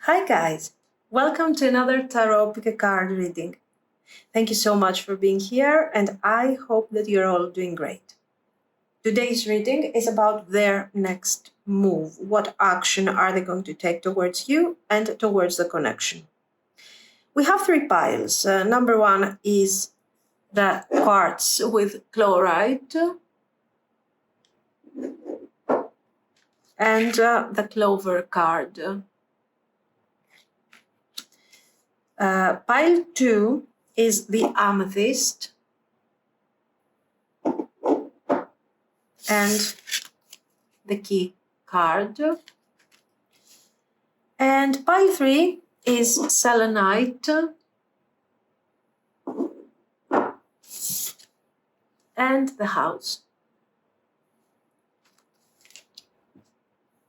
Hi guys, welcome to another tarot pick a card reading. Thank you so much for being here and I hope that you're all doing great. Today's reading is about their next move. What action are they going to take towards you and towards the connection? We have three piles. Number one is the Quartz with Chlorite and the Clover card. Pile 2 is the Amethyst and the Key card. And pile 3 is Selenite and the House.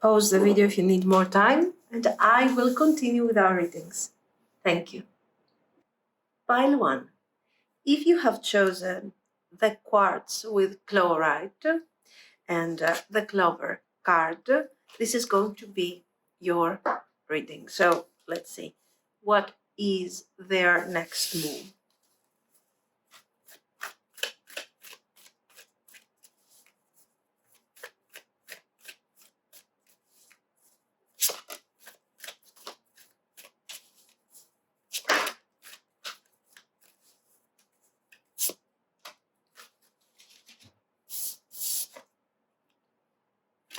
Pause the video if you need more time, and I will continue with our readings. Thank you. Pile 1. If you have chosen the Quartz with Chlorite and the Clover card, this is going to be your reading. So let's see. What is their next move?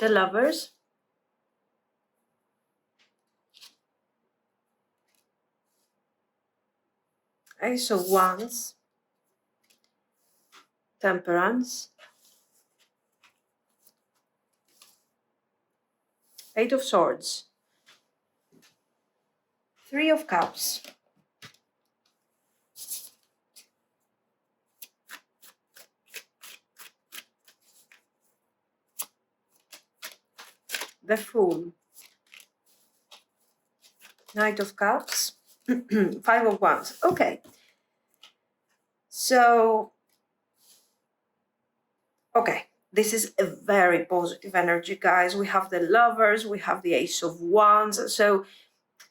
The Lovers, Ace of Wands, Temperance, Eight of Swords, Three of Cups, the Fool, Knight of Cups, Five of Wands. Okay. So, okay, this is a very positive energy, guys. We have the Lovers, we have the Ace of Wands. So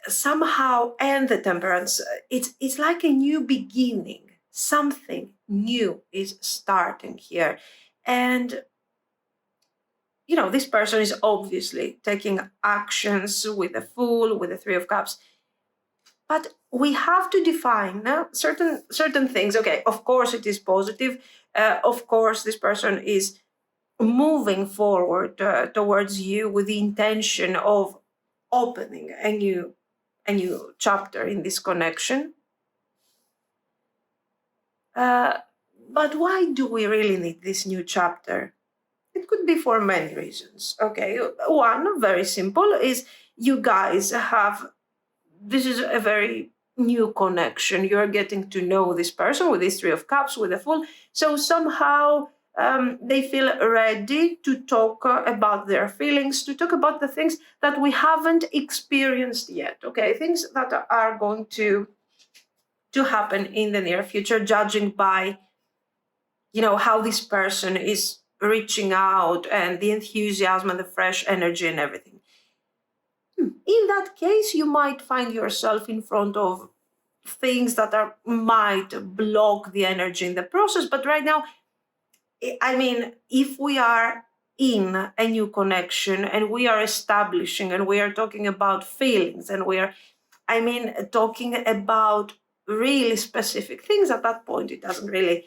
somehow, and the Temperance, it's like a new beginning. Something new is starting here. And you know, this person is obviously taking actions with the Fool, with the Three of Cups. But we have to define certain things. Okay, of course it is positive. Of course, this person is moving forward towards you with the intention of opening a new chapter in this connection. But why do we really need this new chapter? It could be for many reasons. Okay, one, very simple, is you guys have, this is a very new connection. You're getting to know this person with this Three of Cups, with the Fool. So somehow they feel ready to talk about their feelings, to talk about the things that we haven't experienced yet. Okay, things that are going to happen in the near future, judging by, you know, how this person is reaching out and the enthusiasm and the fresh energy and everything. In that case, you might find yourself in front of things that might block the energy in the process. But right now, I mean, if we are in a new connection and we are establishing and we are talking about feelings and we are, I mean, talking about really specific things, at that point, it doesn't really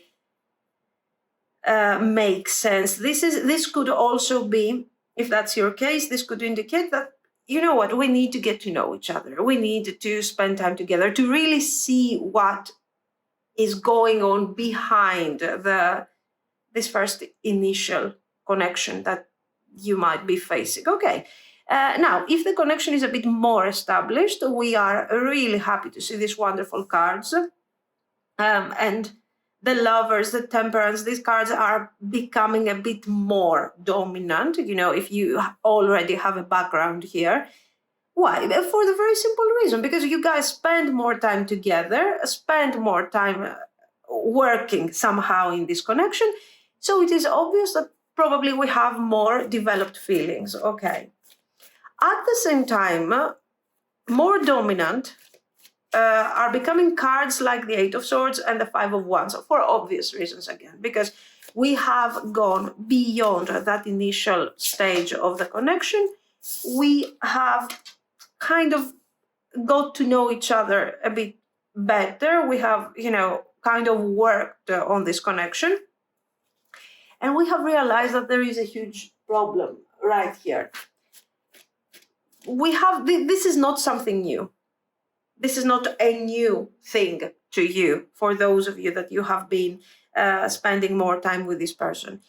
make sense. This could also be, if that's your case, this could indicate that, you know what, we need to get to know each other. We need to spend time together to really see what is going on behind this first initial connection that you might be facing. Okay. Now, if the connection is a bit more established, we are really happy to see these wonderful cards. And the Lovers, the Temperance, these cards are becoming a bit more dominant, you know, if you already have a background here. Why? For the very simple reason, because you guys spend more time together, spend more time working somehow in this connection. So it is obvious that probably we have more developed feelings. Okay. At the same time, more dominant, are becoming cards like the Eight of Swords and the Five of Wands, for obvious reasons again, because we have gone beyond that initial stage of the connection. We have kind of got to know each other a bit better. We have, kind of worked on this connection. And we have realized that there is a huge problem right here. This is not something new. This is not a new thing to you, for those of you that you have been spending more time with this person.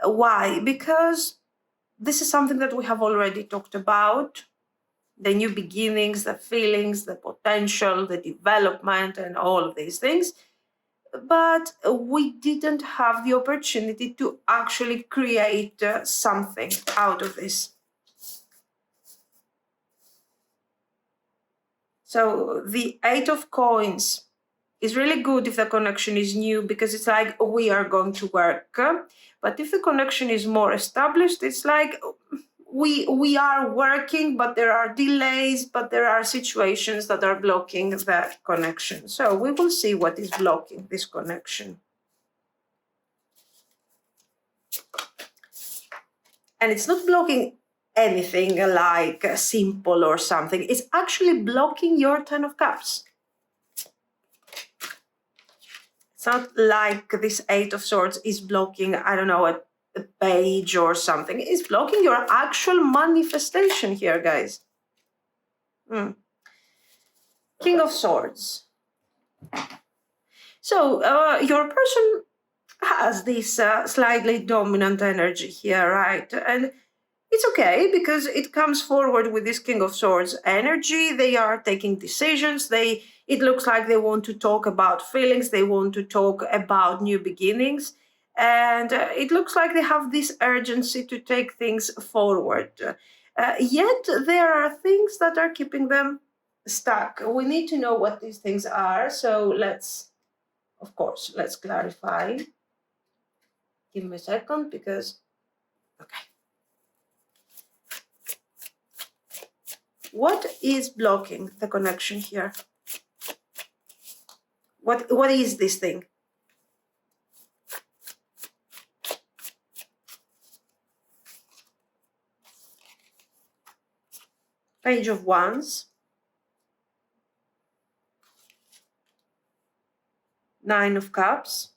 Why? Because this is something that we have already talked about. The new beginnings, the feelings, the potential, the development, and all of these things. But we didn't have the opportunity to actually create something out of this. So the Eight of Coins is really good if the connection is new, because it's like we are going to work. But if the connection is more established, it's like we are working, but there are delays, but there are situations that are blocking the connection. So we will see what is blocking this connection. And it's not blocking anything like simple or something. It's actually blocking your Ten of Cups. It's not like this Eight of Swords is blocking, I don't know, a page or something. It's blocking your actual manifestation here, guys. King of Swords. So your person has this slightly dominant energy here, right? And it's okay, because it comes forward with this King of Swords energy. They are taking decisions. It looks like they want to talk about feelings. They want to talk about new beginnings. And it looks like they have this urgency to take things forward. Yet there are things that are keeping them stuck. We need to know what these things are. So let's clarify. Give me a second, because, okay. What is blocking the connection here? What is this thing? Page of Wands. Nine of Cups.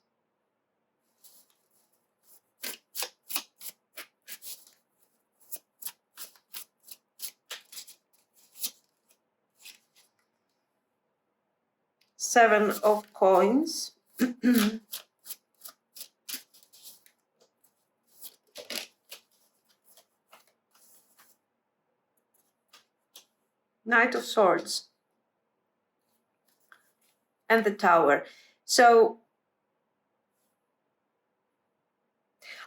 Seven of Coins. Knight of Swords. And the Tower. So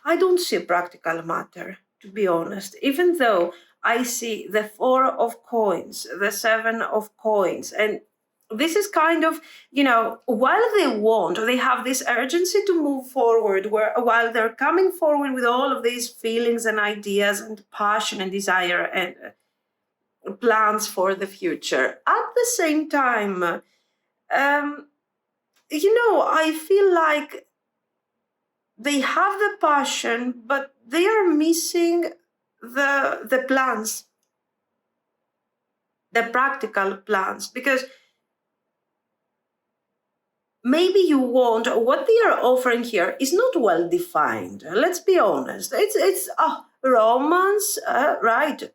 I don't see a practical matter, to be honest, even though I see the Four of Coins, the Seven of Coins, and this is kind of, while they have this urgency to move forward, while they're coming forward with all of these feelings and ideas and passion and desire and plans for the future. At the same time, I feel like they have the passion, but they are missing the plans, the practical plans, because maybe you want, what they are offering here is not well defined. Let's be honest. It's romance, right?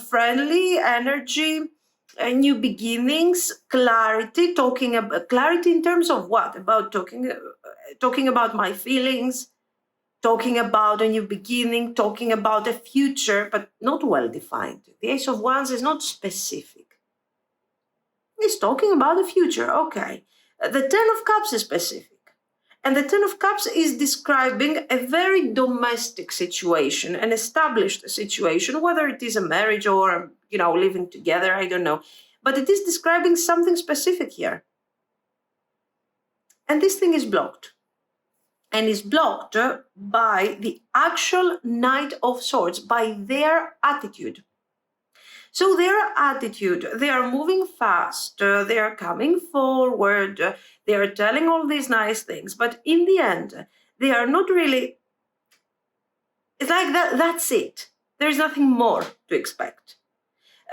Friendly energy, new beginnings, clarity. Talking about clarity in terms of what? About talking about my feelings, talking about a new beginning, talking about a future, but not well defined. The Ace of Wands is not specific. It's talking about the future, okay. The Ten of Cups is specific. And the Ten of Cups is describing a very domestic situation, an established situation, whether it is a marriage or, living together, I don't know. But it is describing something specific here. And this thing is blocked. And is blocked by the actual Knight of Swords, by their attitude. So their attitude, they are moving fast, they are coming forward, they are telling all these nice things, but in the end, they are not really, it's like that's it. There's nothing more to expect.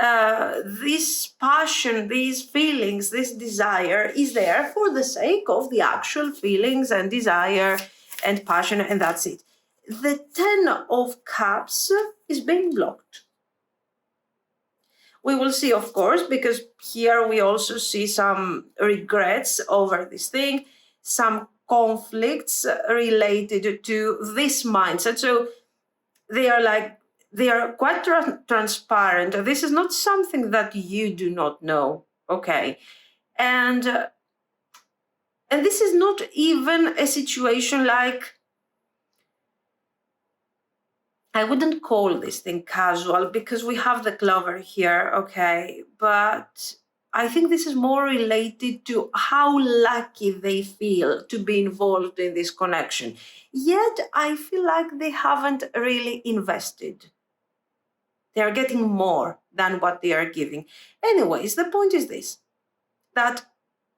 This passion, these feelings, this desire is there for the sake of the actual feelings and desire and passion, and that's it. The Ten of Cups is being blocked. We will see, of course, because here we also see some regrets over this thing, some conflicts related to this mindset. So they are quite transparent. This is not something that you do not know, okay? And this is not even a situation like, I wouldn't call this thing casual because we have the Clover here, okay? But I think this is more related to how lucky they feel to be involved in this connection. Yet I feel like they haven't really invested. They are getting more than what they are giving. Anyways, the point is this, that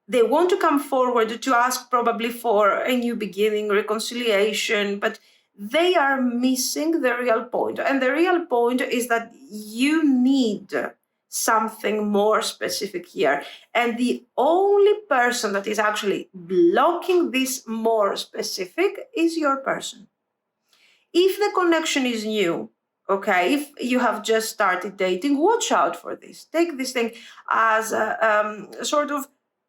they want to come forward to ask probably for a new beginning, reconciliation, but they are missing the real point. And the real point is that you need something more specific here. And the only person that is actually blocking this more specific is your person. If the connection is new, okay, if you have just started dating, watch out for this. Take this thing as a sort of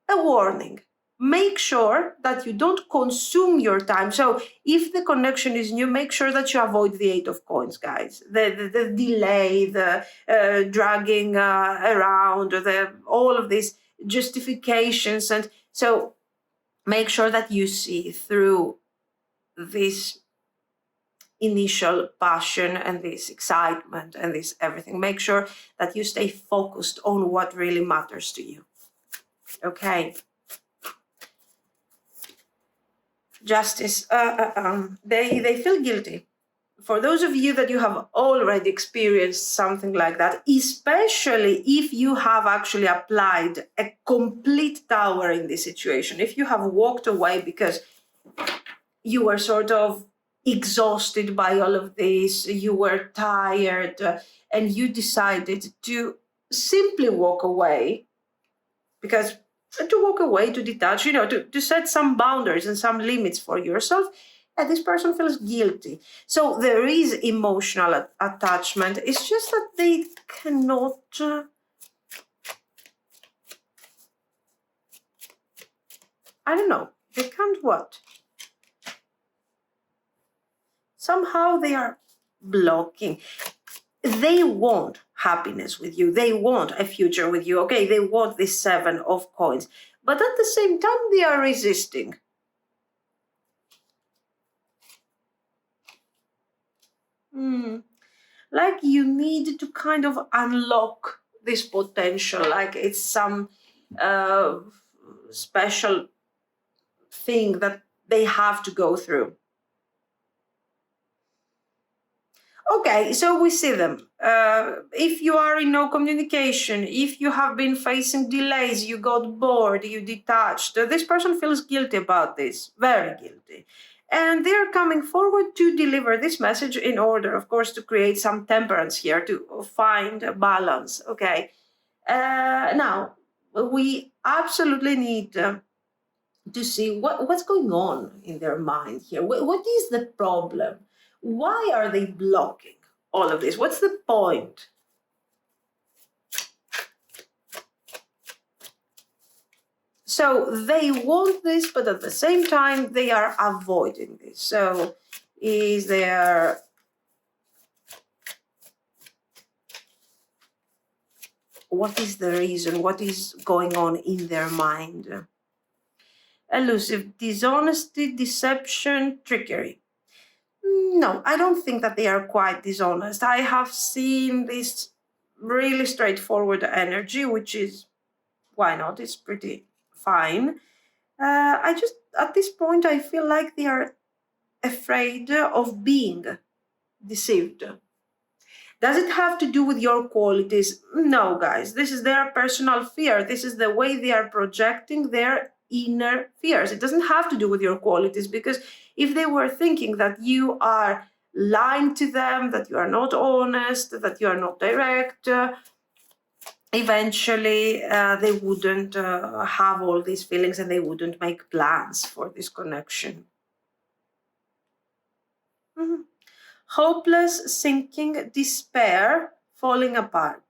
a warning. Make sure that you don't consume your time. So if the connection is new, make sure that you avoid the Eight of Coins, guys. The delay, the dragging around, all of these justifications. And so make sure that you see through this initial passion and this excitement and this everything. Make sure that you stay focused on what really matters to you. Okay. Justice. They feel guilty. For those of you that you have already experienced something like that, especially if you have actually applied a complete tower in this situation, if you have walked away because you were sort of exhausted by all of this, you were tired, and you decided to simply walk away, because to walk away, to detach, to set some boundaries and some limits for yourself, and this person feels guilty. So there is emotional attachment. It's just that they cannot I don't know, they can't what? Somehow they are blocking. They want happiness with you. They want a future with you. Okay, they want this Seven of Coins. But at the same time, they are resisting. Like you need to kind of unlock this potential. Like it's some special thing that they have to go through. Okay, so we see them. If you are in no communication, if you have been facing delays, you got bored, you detached, this person feels guilty about this, very guilty. And they're coming forward to deliver this message in order, of course, to create some temperance here, to find a balance, okay? Now, we absolutely need to see what's going on in their mind here. What is the problem? Why are they blocking all of this? What's the point? So they want this, but at the same time, they are avoiding this. So is there... What is the reason? What is going on in their mind? Elusive, dishonesty, deception, trickery. No, I don't think that they are quite dishonest. I have seen this really straightforward energy, which is, why not? It's pretty fine. I just, at this point, I feel like they are afraid of being deceived. Does it have to do with your qualities? No, guys. This is their personal fear. This is the way they are projecting their inner fears. It doesn't have to do with your qualities, because if they were thinking that you are lying to them, that you are not honest, that you are not direct, eventually they wouldn't have all these feelings, and they wouldn't make plans for this connection. Mm-hmm. Hopeless, sinking, despair, falling apart.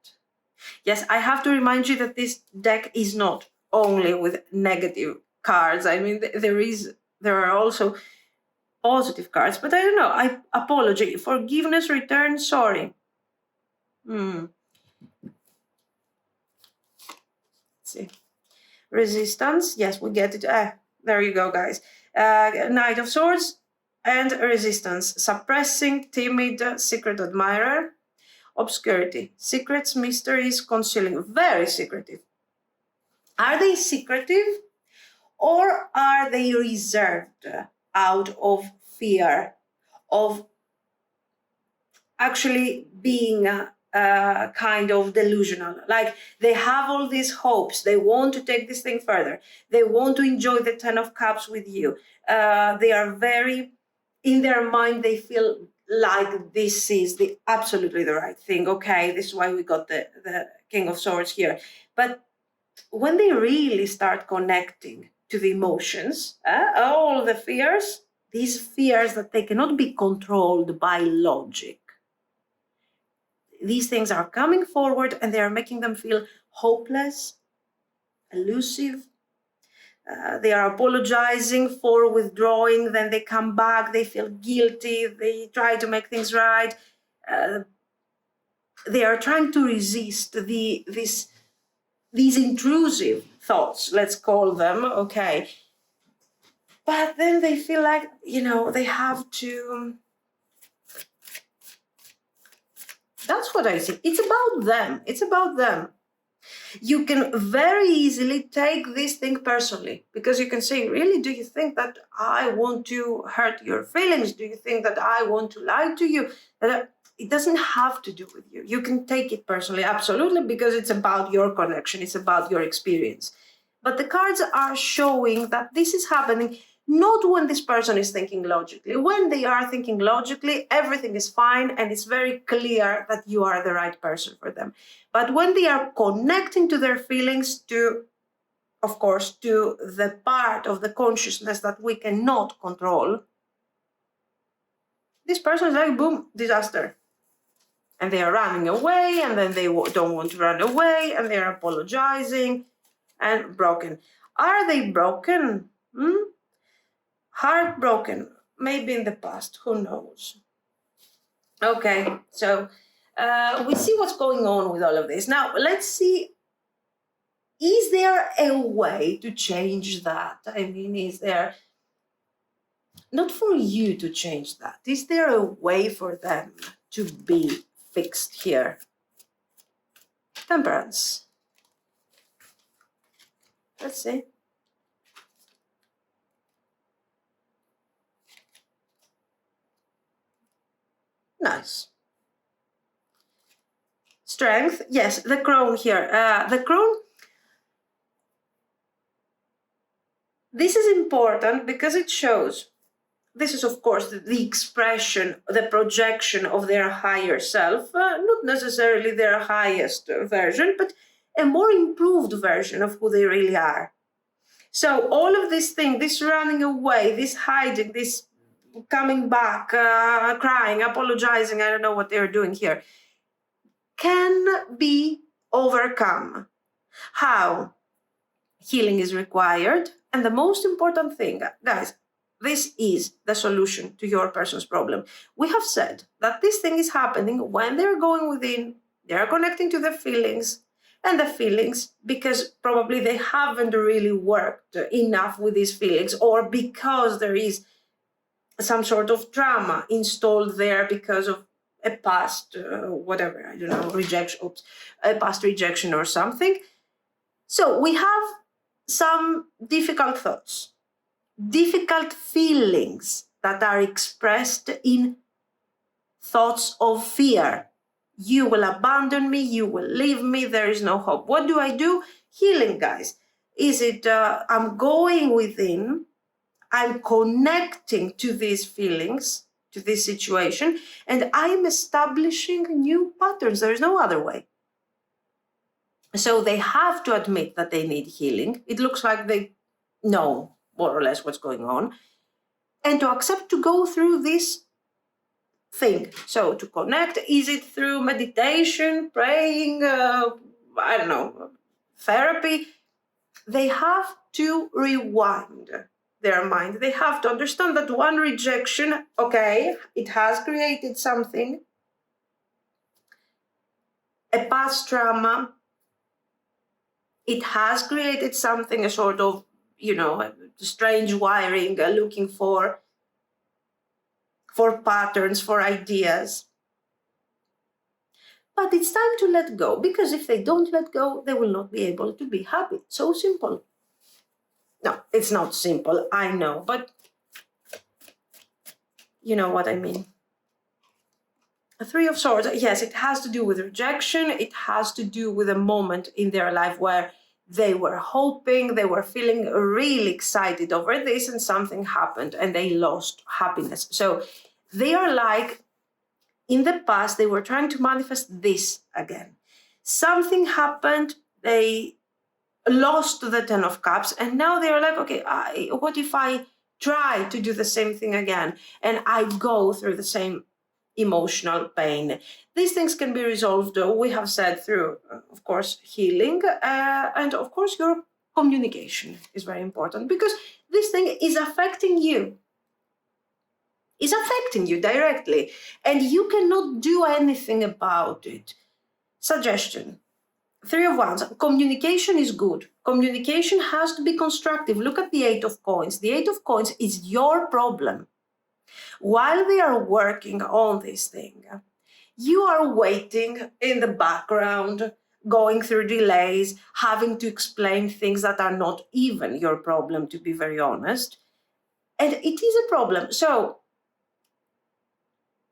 Yes, I have to remind you that this deck is not only with negative cards. I mean, there are also positive cards, but I don't know. Apology, forgiveness, return, sorry. Let's see. Resistance. Yes, we get it. There you go, guys. Knight of Swords and resistance. Suppressing, timid, secret admirer. Obscurity. Secrets, mysteries, concealing. Very secretive. Are they secretive, or are they reserved out of fear of actually being kind of delusional? Like, they have all these hopes. They want to take this thing further. They want to enjoy the Ten of Cups with you. They are very, in their mind, they feel like this is absolutely the right thing. Okay, this is why we got the King of Swords here. But when they really start connecting to the emotions, all the fears, these fears that they cannot be controlled by logic, these things are coming forward, and they are making them feel hopeless, elusive. They are apologizing for withdrawing, then they come back, they feel guilty, they try to make things right. They are trying to resist these intrusive thoughts, let's call them, okay. But then they feel like, they have to. That's what I see. It's about them. It's about them. You can very easily take this thing personally, because you can say, really, do you think that I want to hurt your feelings? Do you think that I want to lie to you? It doesn't have to do with you. You can take it personally, absolutely, because it's about your connection. It's about your experience. But the cards are showing that this is happening not when this person is thinking logically. When they are thinking logically, everything is fine, and it's very clear that you are the right person for them. But when they are connecting to their feelings, to the part of the consciousness that we cannot control, this person is like, boom, disaster. And they are running away, and then they don't want to run away, and they are apologizing, and broken. Are they broken? Heartbroken, maybe in the past, who knows? Okay, so we see what's going on with all of this. Now, let's see, is there a way to change that? I mean, is there, not for you to change that, is there a way for them to be fixed here? Temperance. Let's see. Nice. Strength, yes, the crown here. The crown, this is important because it shows, this is of course the expression, the projection of their higher self, not necessarily their highest version, but a more improved version of who they really are. So all of this thing, this running away, this hiding, this coming back, crying, apologizing, I don't know what they're doing here, can be overcome. How? Healing is required. And the most important thing, guys, this is the solution to your person's problem. We have said that this thing is happening when they're going within, they're connecting to the feelings, and the feelings, because probably they haven't really worked enough with these feelings, or because there is some sort of trauma installed there because of a past, whatever, I don't know, rejection, a past rejection or something. So we have some difficult thoughts, difficult feelings that are expressed in thoughts of fear. You will abandon me, you will leave me, there is no hope. What do I do? Healing, guys. Is it I'm going within, I'm connecting to these feelings, to this situation, and I'm establishing new patterns. There is no other way. So they have to admit that they need healing. It looks like they know more or less what's going on. And to accept to go through this thing. So to connect, is it through meditation, praying, I don't know, therapy? They have to rewind their mind. They have to understand that one rejection, okay, it has created something, a past trauma, it has created something, a sort of, a strange wiring, looking for patterns, for ideas. But it's time to let go, because if they don't let go, they will not be able to be happy. So simple. No, it's not simple, I know, but you know what I mean. A Three of Swords, yes, it has to do with rejection. It has to do with a moment in their life where they were hoping, they were feeling really excited over this, and something happened and they lost happiness. So they are like, in the past, they were trying to manifest this again. Something happened, they lost the Ten of Cups, and now they are like, okay, what if I try to do the same thing again and I go through the same emotional pain? These things can be resolved, we have said, through, of course, healing, and of course your communication is very important, because this thing is affecting you. Is affecting you directly, and you cannot do anything about it. Suggestion. Three of Wands. Communication is good. Communication has to be constructive. Look at the Eight of Coins. The Eight of Coins is your problem. While they are working on this thing, you are waiting in the background, going through delays, having to explain things that are not even your problem, to be very honest. And it is a problem. So,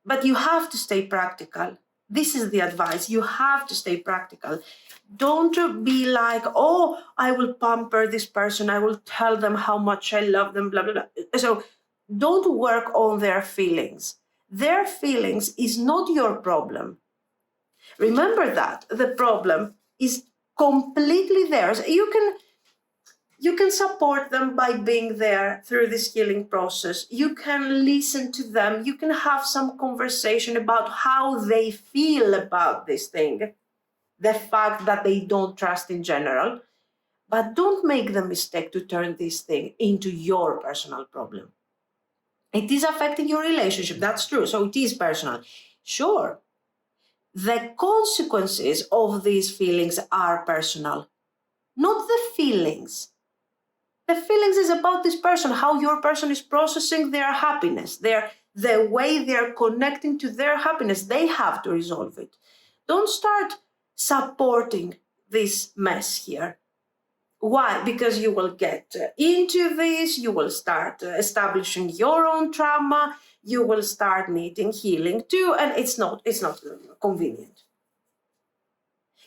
but you have to stay practical. This is the advice. You have to stay practical. Don't be like, oh, I will pamper this person, I will tell them how much I love them, blah, blah, blah. So don't work on their feelings. Their feelings is not your problem. Remember that. The problem is completely theirs. You can support them by being there through this healing process. You can listen to them. You can have some conversation about how they feel about this thing, the fact that they don't trust in general. But don't make the mistake to turn this thing into your personal problem. It is affecting your relationship, that's true, so it is personal. Sure, the consequences of these feelings are personal, not the feelings. The feelings is about this person, how your person is processing their happiness, the way they're connecting to their happiness. They have to resolve it. Don't start supporting this mess here. Why? Because you will get into this, you will start establishing your own trauma, you will start needing healing too, and it's not convenient.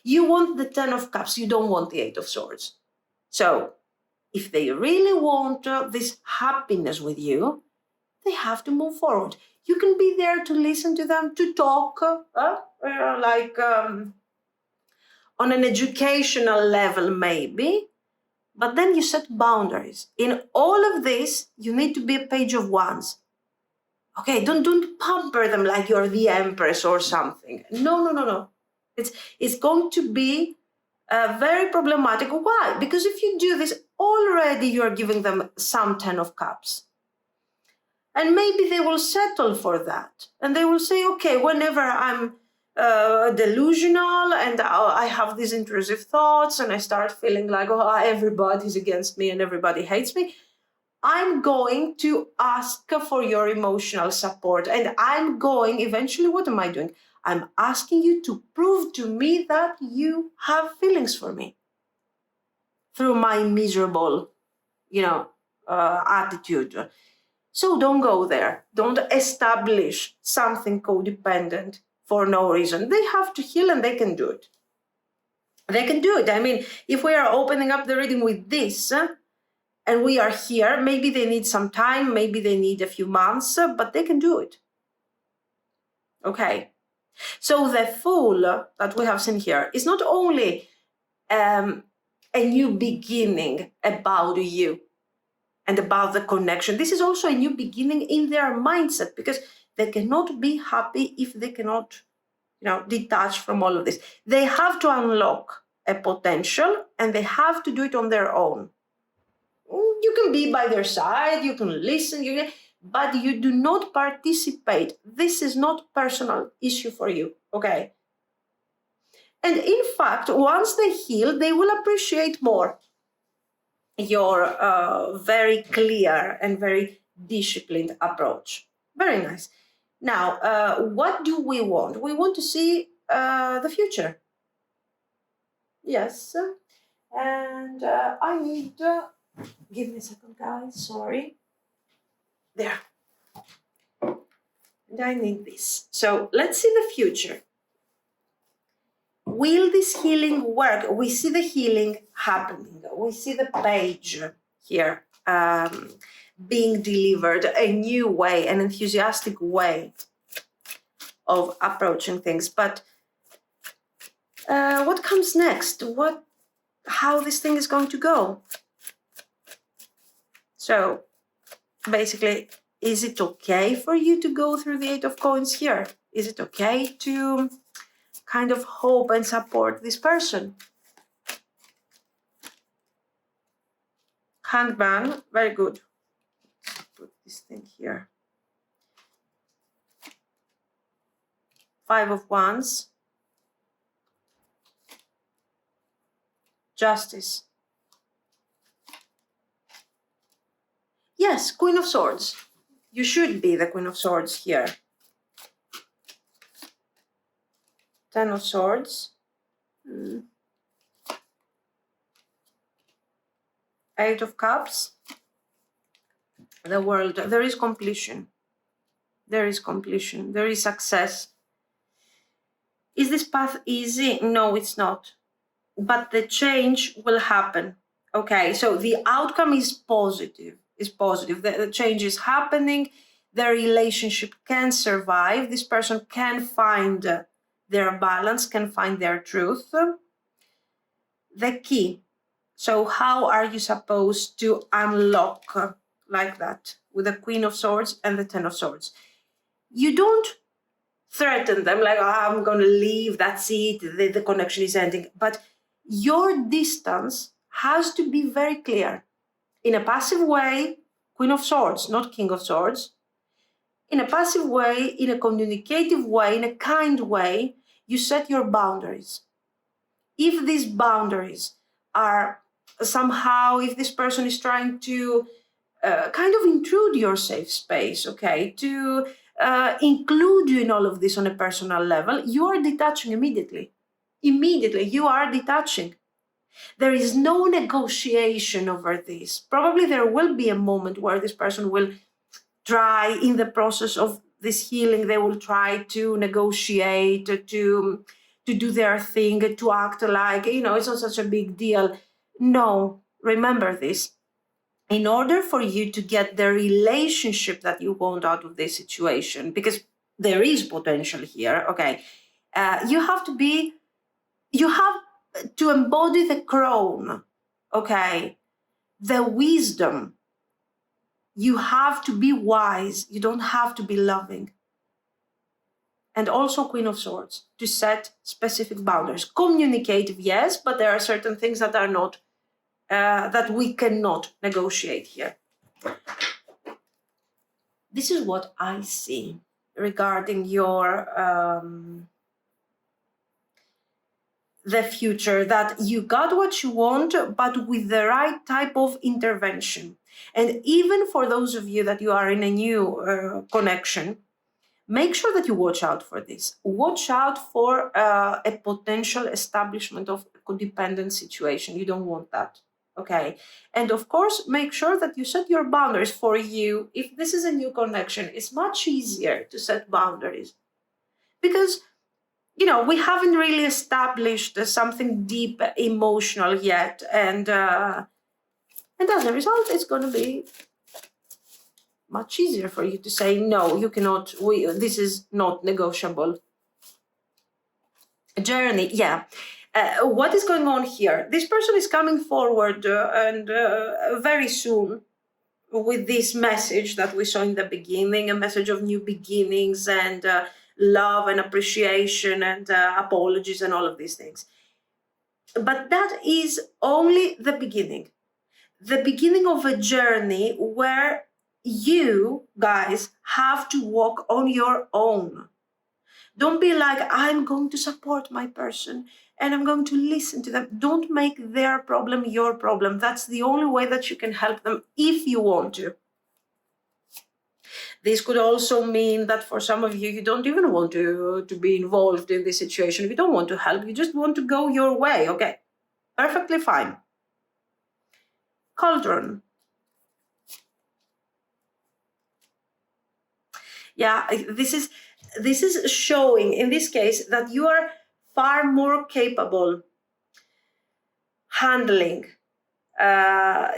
You want the Ten of Cups, you don't want the Eight of Swords. So, if they really want this happiness with you, they have to move forward. You can be there to listen to them, to talk, on an educational level maybe, but then you set boundaries. In all of this, you need to be a Page of Wands. Okay, don't pamper them like you're the Empress or something. No. It's going to be very problematic. Why? Because if you do this, already you're giving them some Ten of Cups. And maybe they will settle for that. And they will say, okay, whenever I'm delusional and I have these intrusive thoughts and I start feeling like, oh, everybody's against me and everybody hates me, I'm going to ask for your emotional support. And I'm going, eventually, what am I doing? I'm asking you to prove to me that you have feelings for me through my miserable, attitude. So don't go there. Don't establish something codependent for no reason. They have to heal, and they can do it. They can do it. I mean, if we are opening up the reading with this, and we are here, maybe they need some time, maybe they need a few months, but they can do it. Okay. So the Fool that we have seen here is not only a new beginning about you and about the connection. This is also a new beginning in their mindset, because they cannot be happy if they cannot, detach from all of this. They have to unlock a potential, and they have to do it on their own. You can be by their side, you can listen, but you do not participate. This is not a personal issue for you, okay? And in fact, once they heal, they will appreciate more your very clear and very disciplined approach. Very nice. Now, what do we want? We want to see the future. Yes. And I need... give me a second, guys. Sorry. There. And I need this. So let's see the future. Will this healing work? We see the healing happening. We see the page here being delivered, a new way, an enthusiastic way of approaching things. But what comes next? How this thing is going to go? So basically, is it okay for you to go through the Eight of Coins here? Is it okay to kind of hope and support this person? Hanged Man, very good. Let's put this thing here. Five of Wands. Justice. Yes, Queen of Swords. You should be the Queen of Swords here. Ten of Swords. Eight of Cups. The World. There is completion. There is completion. There is success. Is this path easy? No, it's not. But the change will happen. Okay, so the outcome is positive. The change is happening. The relationship can survive. This person can find their balance, can find their truth. The key. So how are you supposed to unlock like that with the Queen of Swords and the Ten of Swords? You don't threaten them like, I'm going to leave, that's it, the connection is ending. But your distance has to be very clear. In a passive way, Queen of Swords, not King of Swords. In a passive way, in a communicative way, in a kind way, you set your boundaries. If these boundaries are somehow, if this person is trying to kind of intrude your safe space, okay, to include you in all of this on a personal level, you are detaching immediately. Immediately, you are detaching. There is no negotiation over this. Probably there will be a moment where this person will try, in the process of this healing, they will try to negotiate, to do their thing, to act like, it's not such a big deal. No, remember this. In order for you to get the relationship that you want out of this situation, because there is potential here, okay, you have to embody the crown, okay, the wisdom. You have to be wise. You don't have to be loving. And also Queen of Swords, to set specific boundaries. Communicative, yes, but there are certain things that are not, that we cannot negotiate here. This is what I see regarding your the future, that you got what you want, but with the right type of intervention. And even for those of you that you are in a new connection, make sure that you watch out for this. Watch out for a potential establishment of a codependent situation. You don't want that, okay? And of course, make sure that you set your boundaries. For you, if this is a new connection, it's much easier to set boundaries, because we haven't really established something deep emotional yet, and as a result, it's going to be much easier for you to say no. You cannot. This is not negotiable. Journey, yeah. What is going on here? This person is coming forward and very soon with this message that we saw in the beginning, a message of new beginnings and love and appreciation and apologies and all of these things. But that is only the beginning of a journey where you guys have to walk on your own. Don't be like, I'm going to support my person and I'm going to listen to them. Don't make their problem your problem. That's the only way that you can help them if you want to. This could also mean that for some of you, you don't even want to be involved in this situation. You don't want to help. You just want to go your way. Okay, perfectly fine. Cauldron. Yeah, this is showing in this case that you are far more capable handling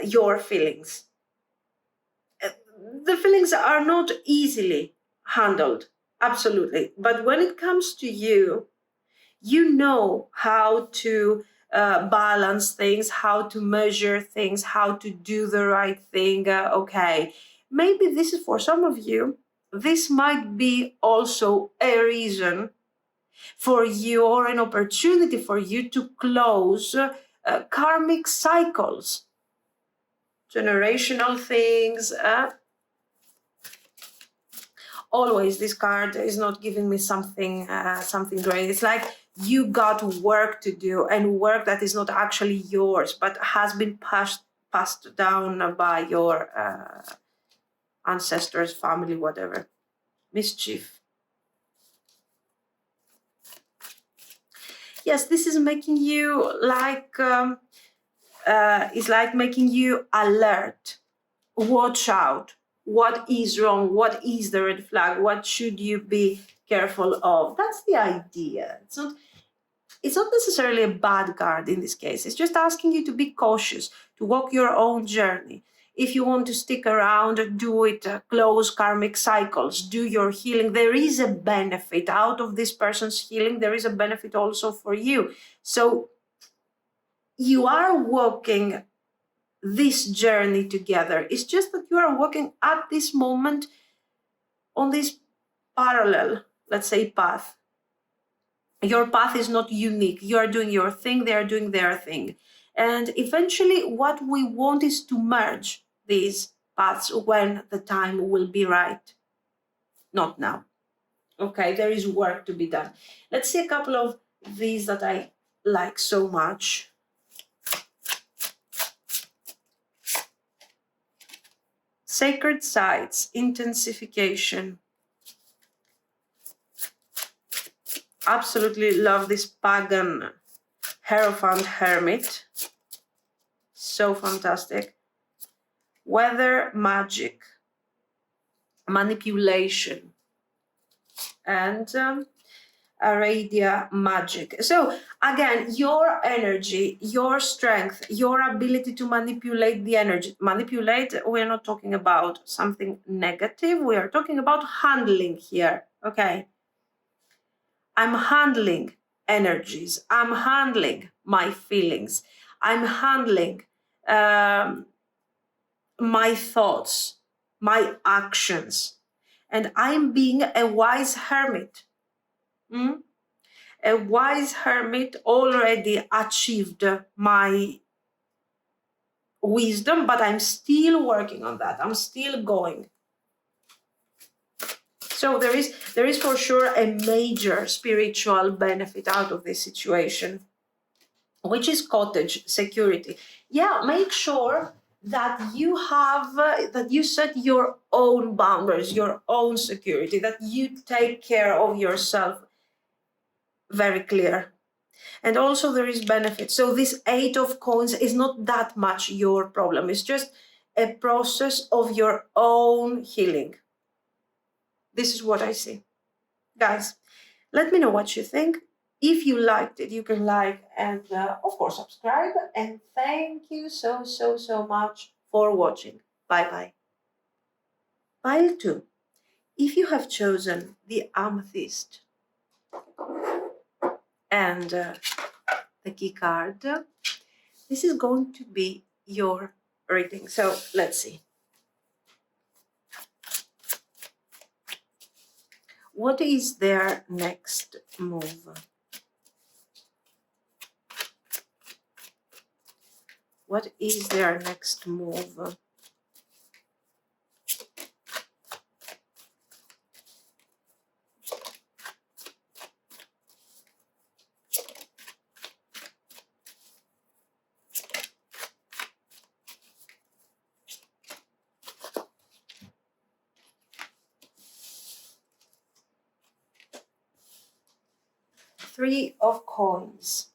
your feelings. The feelings are not easily handled, absolutely. But when it comes to you, you know how to balance things, how to measure things, how to do the right thing. Okay, maybe this is for some of you. This might be also a reason for you or an opportunity for you to close karmic cycles, generational things. Always this card is not giving me something great. It's like you got work to do, and work that is not actually yours but has been passed down by your ancestors, family, whatever. Mischief. Yes, this is making you like it's like making you alert. Watch out. What is wrong? What is the red flag? What should you be careful of? That's the idea. It's not necessarily a bad card in this case. It's just asking you to be cautious, to walk your own journey. If you want to stick around, do it, close karmic cycles, do your healing. There is a benefit out of this person's healing. There is a benefit also for you. So you are walking this journey together. It's just that you are walking at this moment on this parallel, let's say, path. Your path is not unique. You are doing your thing, they are doing their thing. And eventually what we want is to merge these paths when the time will be right. Not now. Okay, there is work to be done. Let's see a couple of these that I like so much. Sacred sites, intensification. Absolutely love this pagan Hierophant Hermit. So fantastic. Weather magic, manipulation, and Aradia magic. So again, your energy, your strength, your ability to manipulate the energy. Manipulate, we're not talking about something negative. We are talking about handling here. Okay. I'm handling energies. I'm handling my feelings. I'm handling my thoughts, my actions. And I'm being a wise hermit. A wise hermit already achieved my wisdom, but I'm still working on that. I'm still going. So there is for sure a major spiritual benefit out of this situation, which is cottage security. Yeah, make sure that you have that you set your own boundaries, your own security, that you take care of yourself. Very clear. And also there is benefit. So this 8 of coins is not that much your problem. It's just a process of your own healing. This is what I see. Guys, let me know what you think. If you liked it, you can like and of course subscribe. And thank you so much for watching. Bye bye. Pile 2. If you have chosen the Amethyst and the key card, this is going to be your reading. So let's see. What is their next move? What is their next move? Three of Coins.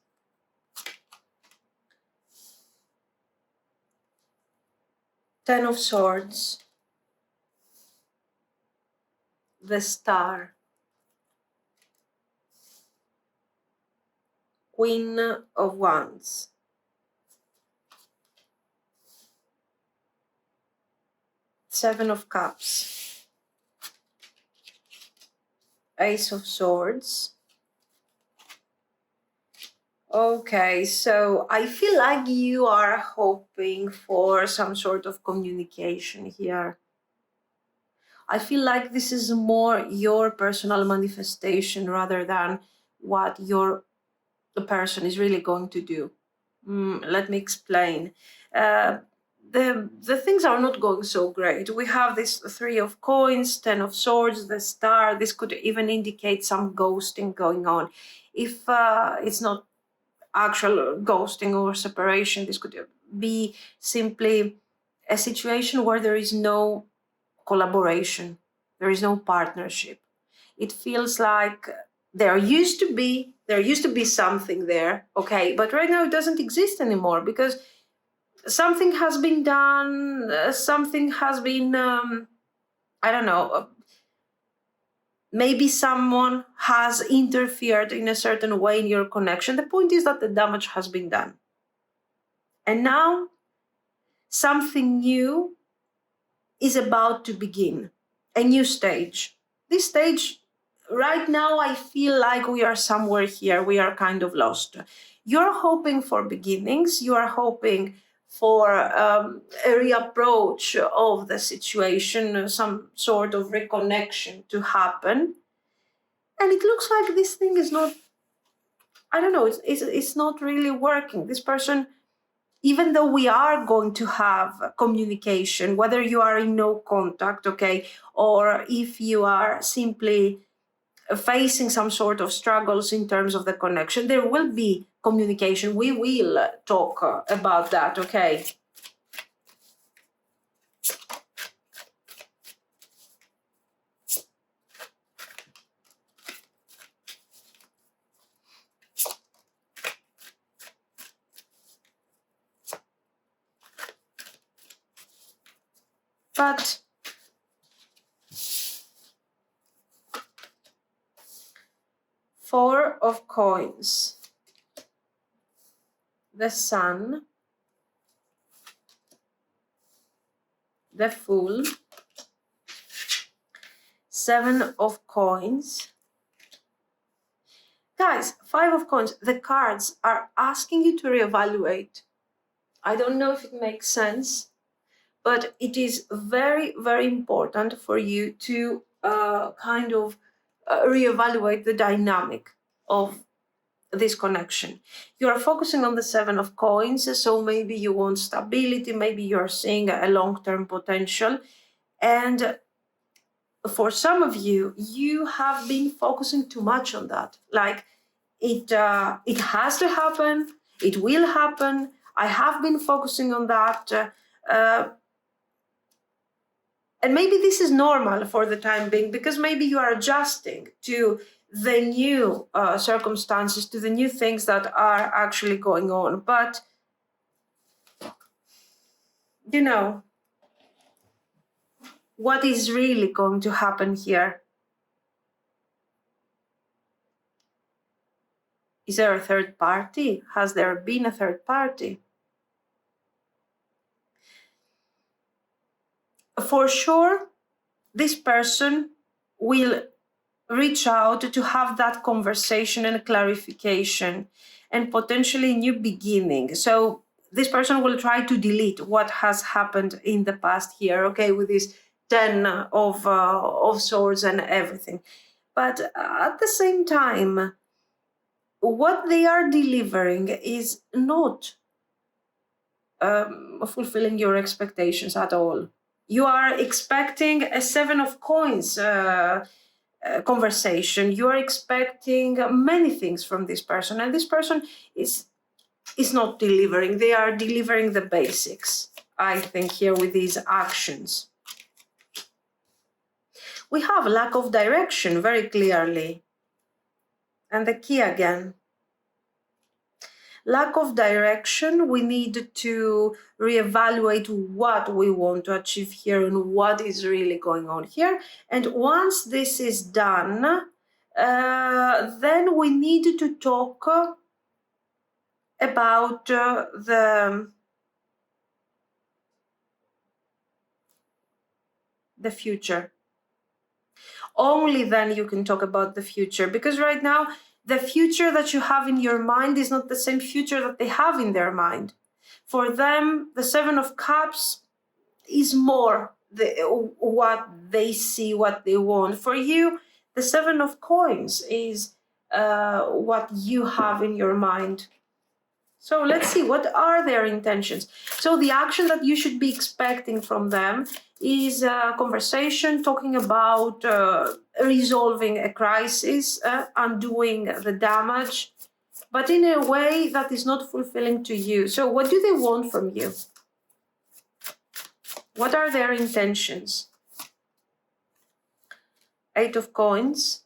Ten of Swords. The Star. Queen of Wands. Seven of Cups. Ace of Swords. Okay, so I feel like you are hoping for some sort of communication here. I feel like this is more your personal manifestation rather than what the person is really going to do. Let me explain. The things are not going so great. We have this Three of Coins, Ten of Swords, the Star. This could even indicate some ghosting going on. If it's not actual ghosting or separation, this could be simply a situation where there is no collaboration, there is no partnership. It feels like there used to be something there, okay, but right now it doesn't exist anymore because something has been done, something has been I don't know, maybe someone has interfered in a certain way in your connection. The point is that the damage has been done. And now something new is about to begin, a new stage. This stage, right now, I feel like we are somewhere here. We are kind of lost. You're hoping for beginnings. You are hoping for a reapproach of the situation, some sort of reconnection to happen. And it looks like this thing is not, I don't know, it's not really working. This person, even though we are going to have communication, whether you are in no contact, okay, or if you are simply facing some sort of struggles in terms of the connection, there will be communication. We will talk about that, okay? But Four of Coins, the Sun, the Fool, Seven of Coins. Guys, Five of Coins, the cards are asking you to reevaluate. I don't know if it makes sense, but it is very, very important for you to kind of reevaluate the dynamic of this connection. You are focusing on the Seven of Coins, so maybe you want stability, maybe you're seeing a long-term potential. And for some of you, you have been focusing too much on that. Like, it has to happen, it will happen. I have been focusing on that. And maybe this is normal for the time being because maybe you are adjusting to the new circumstances, to the new things that are actually going on. But, you know, what is really going to happen here? Is there a third party? Has there been a third party? For sure, this person will reach out to have that conversation and clarification and potentially new beginning. So this person will try to delete what has happened in the past here, okay, with this 10 of swords and everything. But at the same time, what they are delivering is not fulfilling your expectations at all. You are expecting a 7 of coins conversation. You are expecting many things from this person, and this person is not delivering. They are delivering the basics, I think, here with these actions. We have lack of direction very clearly. And the key again. Lack of direction, we need to reevaluate what we want to achieve here and what is really going on here. And once this is done, then we need to talk about the future. Only then you can talk about the future, because right now the future that you have in your mind is not the same future that they have in their mind. For them, the 7 of Cups is more what they see, what they want. For you, the 7 of Coins is what you have in your mind. So let's see, what are their intentions? So the action that you should be expecting from them is a conversation talking about resolving a crisis, undoing the damage, but in a way that is not fulfilling to you. So what do they want from you? What are their intentions? 8 of Coins.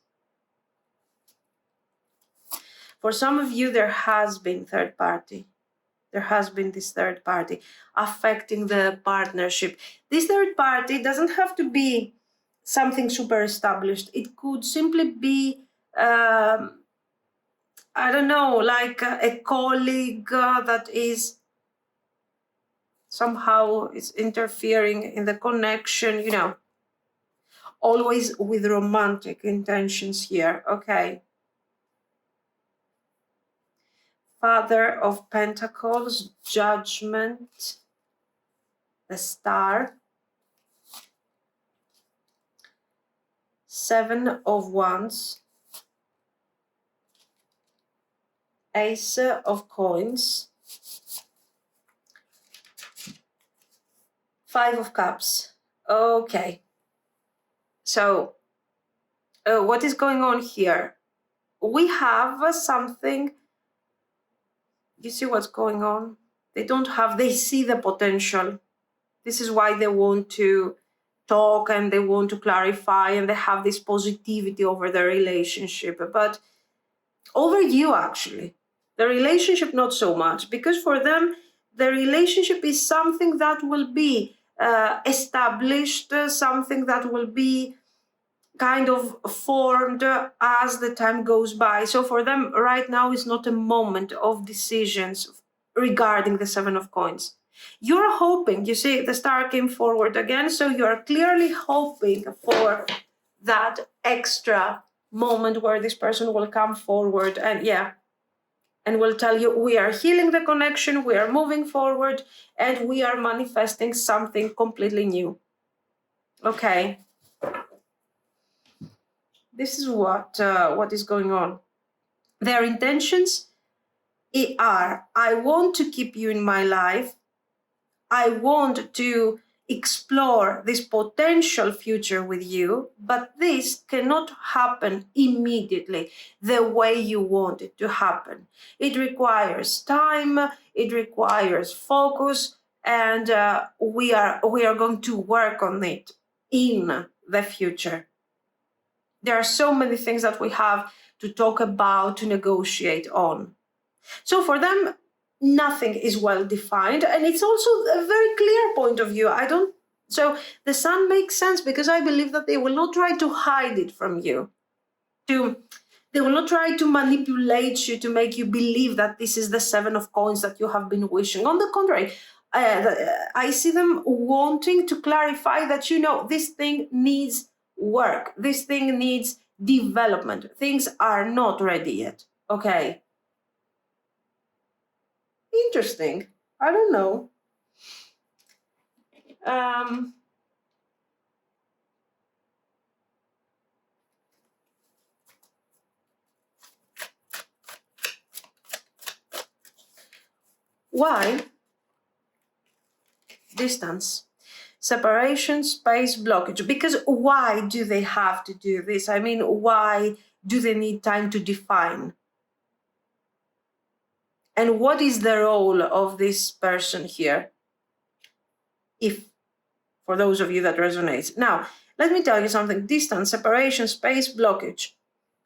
For some of you, there has been third party. There has been this third party affecting the partnership. This third party doesn't have to be something super established. It could simply be, I don't know, like a colleague that is somehow is interfering in the connection, you know, always with romantic intentions here, okay? Father of Pentacles, Judgment, the Star, 7 of Wands, Ace of Coins, 5 of Cups. Okay. So, what is going on here? We have something. You see what's going on? They see the potential. This is why they want to talk and they want to clarify and they have this positivity over the relationship. But over you, actually, the relationship, not so much, because for them, the relationship is something that will be established, something that will be kind of formed as the time goes by. So for them right now is not a moment of decisions regarding the 7 of Coins. You're hoping, you see the Star came forward again, so you're clearly hoping for that extra moment where this person will come forward and will tell you, we are healing the connection, we are moving forward, and we are manifesting something completely new. Okay. This is what is going on. Their intentions are, I want to keep you in my life. I want to explore this potential future with you, but this cannot happen immediately the way you want it to happen. It requires time, it requires focus, and we are going to work on it in the future. There are so many things that we have to talk about, to negotiate on. So for them, nothing is well defined, and it's also a very clear point of view. So the Sun makes sense because I believe that they will not try to hide it from you. They will not try to manipulate you to make you believe that this is the 7 of coins that you have been wishing. On the contrary, I see them wanting to clarify that, this thing needs work. This thing needs development. Things are not ready yet. Okay. Interesting. I don't know. Why? Distance, separation, space, blockage. Because why do they have to do this? I mean, why do they need time to define? And what is the role of this person here? If, for those of you that resonates. Now, let me tell you something. Distance, separation, space, blockage.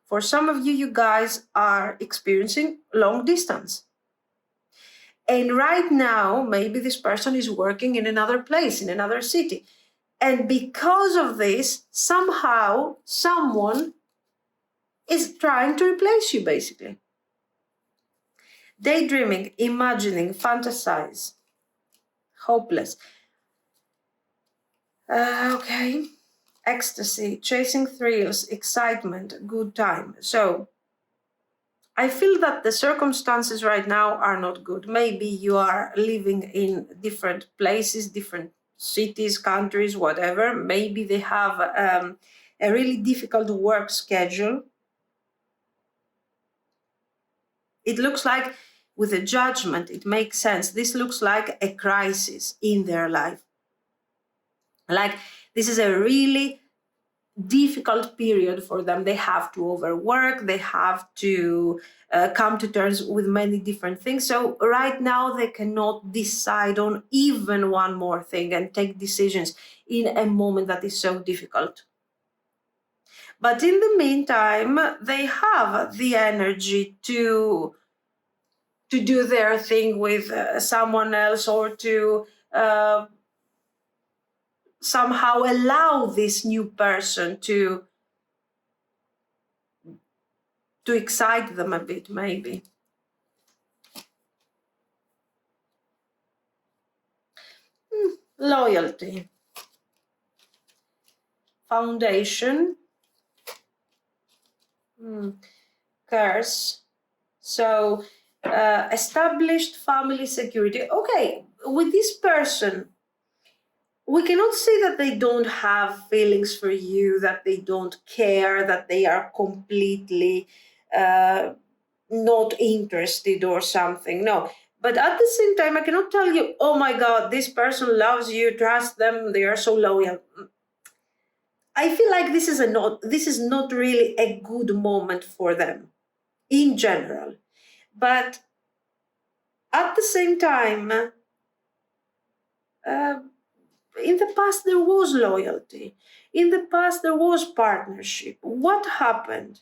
For some of you, you guys are experiencing long distance. And right now, maybe this person is working in another place, in another city. And because of this, somehow, someone is trying to replace you, basically. Daydreaming, imagining, fantasize. Hopeless. Okay. Ecstasy, chasing thrills, excitement, good time. So, I feel that the circumstances right now are not good. Maybe you are living in different places, different cities, countries, whatever. Maybe they have a really difficult work schedule. It looks like with a judgment, it makes sense. This looks like a crisis in their life. Like this is a really difficult period for them. They have to overwork, they have to come to terms with many different things. So right now they cannot decide on even one more thing and take decisions in a moment that is so difficult. But in the meantime, they have the energy to do their thing with someone else, or to somehow allow this new person to excite them a bit, maybe. Loyalty. Foundation. Curse. So, established family security. Okay, with this person, we cannot say that they don't have feelings for you, that they don't care, that they are completely not interested or something. No. But at the same time, I cannot tell you, oh my God, this person loves you, trust them, they are so loyal. I feel like this is not really a good moment for them in general. But at the same time, in the past there was loyalty. In the past there was partnership. What happened?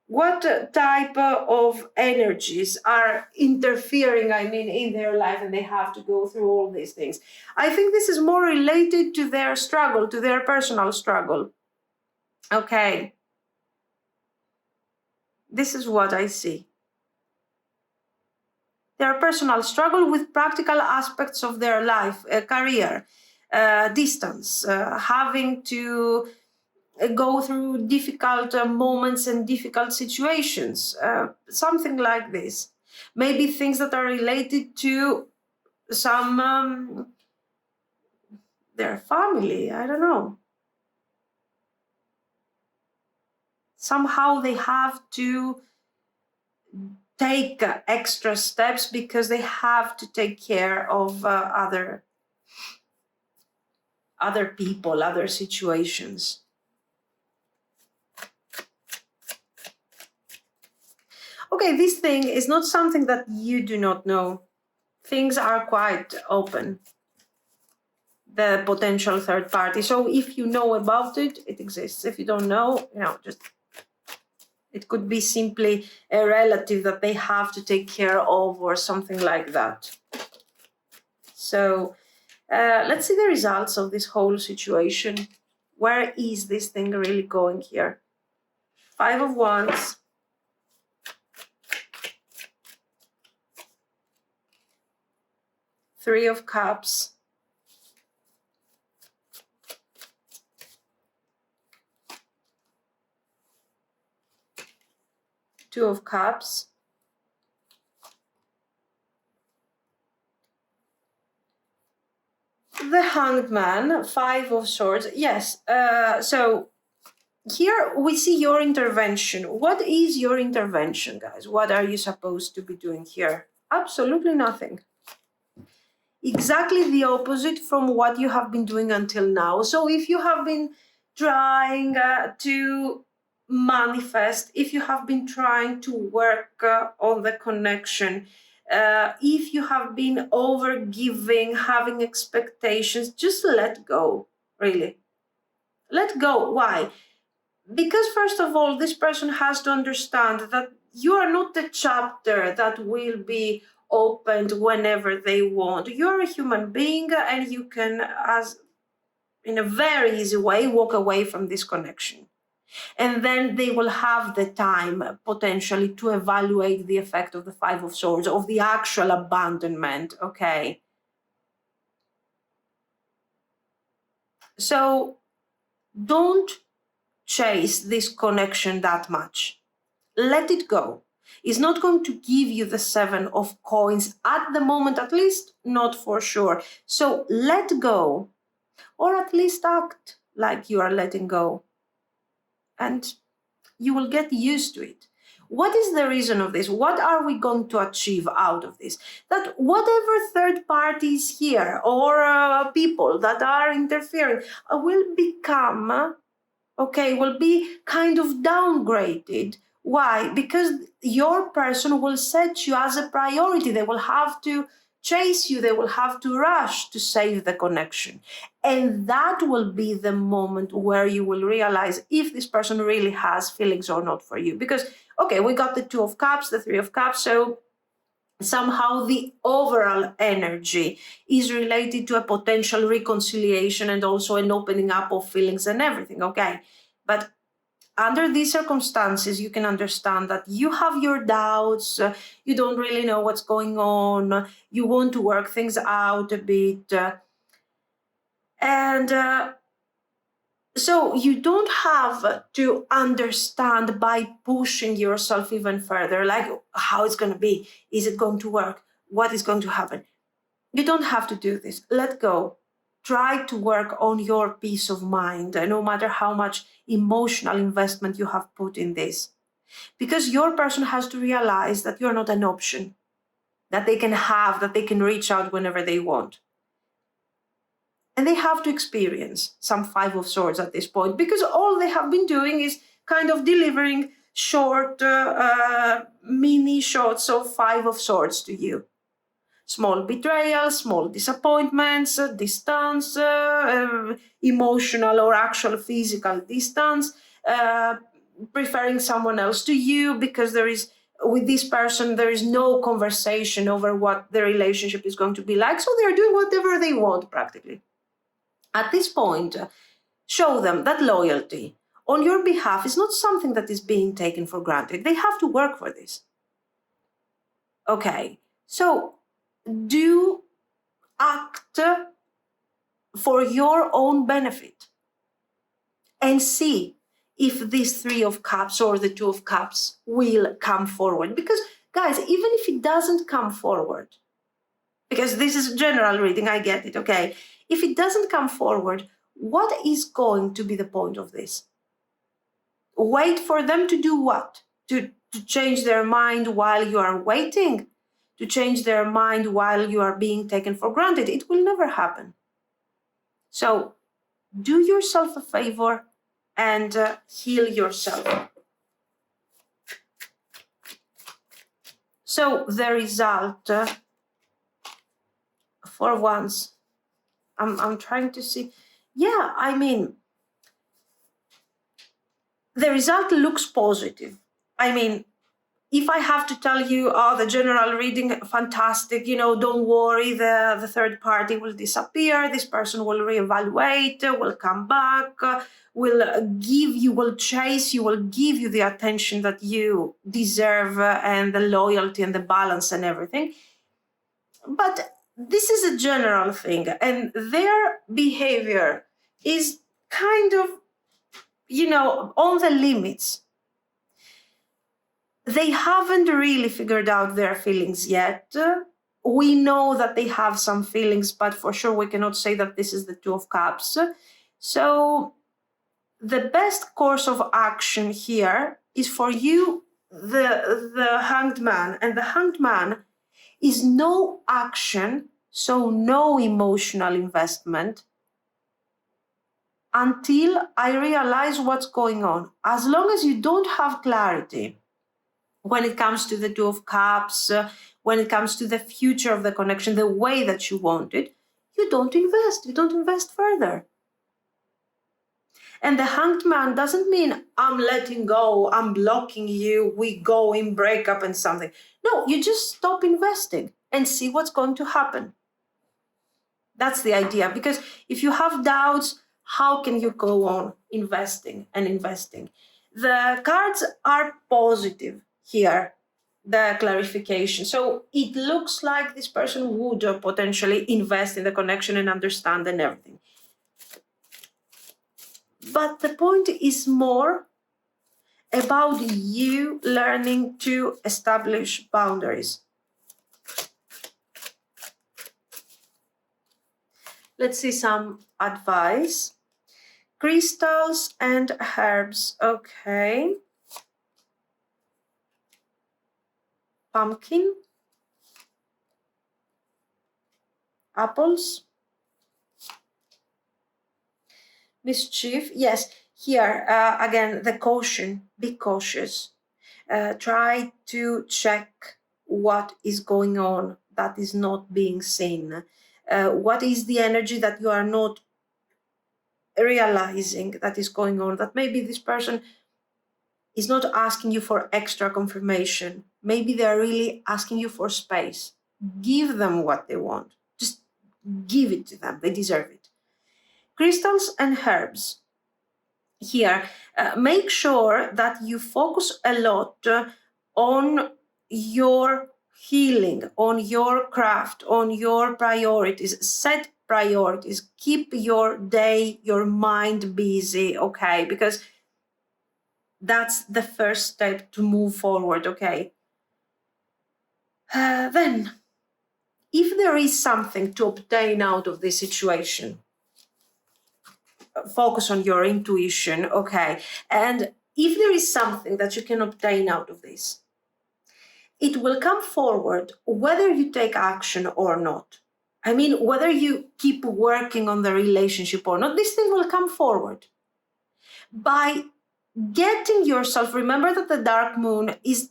What type of energies are interfering, in their life, and they have to go through all these things? I think this is more related to their struggle, to their personal struggle. Okay. This is what I see. Their personal struggle with practical aspects of their life, career, distance, having to go through difficult moments and difficult situations, something like this. Maybe things that are related to some their family, I don't know. Somehow they have to take extra steps because they have to take care of other people, other situations. Okay, this thing is not something that you do not know. Things are quite open. The potential third party. So if you know about it, it exists. If you don't know, just it could be simply a relative that they have to take care of or something like that. So let's see the results of this whole situation. Where is this thing really going here? Five of Wands. Three of Cups. Two of Cups. The Hanged Man, Five of Swords. Yes, so here we see your intervention. What is your intervention, guys? What are you supposed to be doing here? Absolutely nothing. Exactly the opposite from what you have been doing until now. So if you have been trying to manifest, if you have been trying to work on the connection, if you have been over giving, having expectations, just let go, really. Let go. Why? Because first of all, this person has to understand that you are not the chapter that will be opened whenever they want. You're a human being and you can, as in a very easy way, walk away from this connection. And then they will have the time potentially to evaluate the effect of the Five of Swords, of the actual abandonment, okay? So don't chase this connection that much. Let it go. It's not going to give you the Seven of Coins at the moment, at least not for sure. So let go, or at least act like you are letting go. And you will get used to it. What is the reason of this? What are we going to achieve out of this? That whatever third parties here or people that are interfering will become, will be kind of downgraded. Why? Because your person will set you as a priority. They will have to chase you. They will have to rush to save the connection. And that will be the moment where you will realize if this person really has feelings or not for you. Because, okay, we got the Two of Cups, the Three of Cups, so somehow the overall energy is related to a potential reconciliation and also an opening up of feelings and everything, okay? But under these circumstances, you can understand that you have your doubts, you don't really know what's going on, you want to work things out a bit, so you don't have to understand by pushing yourself even further, like how it's going to be, is it going to work, what is going to happen. You don't have to do this. Let go. Try to work on your peace of mind, no matter how much emotional investment you have put in this. Because your person has to realize that you're not an option, that they can have, that they can reach out whenever they want. And they have to experience some Five of Swords at this point, because all they have been doing is kind of delivering short, mini shots of Five of Swords to you. Small betrayals, small disappointments, distance, emotional or actual physical distance, preferring someone else to you because with this person, there is no conversation over what the relationship is going to be like. So they're doing whatever they want practically. At this point, show them that loyalty on your behalf is not something that is being taken for granted. They have to work for this. Okay, so do act for your own benefit and see if this Three of Cups or the Two of Cups will come forward. Because, guys, even if it doesn't come forward, because this is general reading, I get it, okay? If it doesn't come forward, what is going to be the point of this? Wait for them to do what? To change their mind while you are waiting? To change their mind while you are being taken for granted? It will never happen. So do yourself a favor and heal yourself. So the result, for once, I'm trying to see. Yeah, I mean, the result looks positive. I mean, if I have to tell you, oh, the general reading, fantastic, don't worry, the third party will disappear, this person will reevaluate, will come back, will chase you, will give you the attention that you deserve, and the loyalty and the balance and everything. But this is a general thing, and their behavior is kind of, on the limits. They haven't really figured out their feelings yet. We know that they have some feelings, but for sure we cannot say that this is the Two of Cups. So the best course of action here is for you, the Hanged Man. And the Hanged Man is no action, so no emotional investment, until I realize what's going on. As long as you don't have clarity when it comes to the Two of Cups, when it comes to the future of the connection, the way that you want it, you don't invest further. And the Hanged Man doesn't mean I'm letting go, I'm blocking you, we go in breakup and something. No, you just stop investing and see what's going to happen. That's the idea, because if you have doubts, how can you go on investing and investing? The cards are positive here, the clarification. So it looks like this person would potentially invest in the connection and understand and everything. But the point is more about you learning to establish boundaries. Let's see some advice. Crystals and herbs, okay. Pumpkin, apples, mischief. Yes, here again, the caution, be cautious. Try to check what is going on that is not being seen. What is the energy that you are not realizing that is going on? That maybe this person is not asking you for extra confirmation. Maybe they're really asking you for space. Give them what they want. Just give it to them. They deserve it. Crystals and herbs. Here, make sure that you focus a lot on your healing, on your craft, on your priorities. Set priorities. Keep your day, your mind busy, okay? Because that's the first step to move forward, okay? Then, if there is something to obtain out of this situation, focus on your intuition, okay? And if there is something that you can obtain out of this, it will come forward whether you take action or not. I mean, whether you keep working on the relationship or not, this thing will come forward. By getting yourself, remember that the dark moon is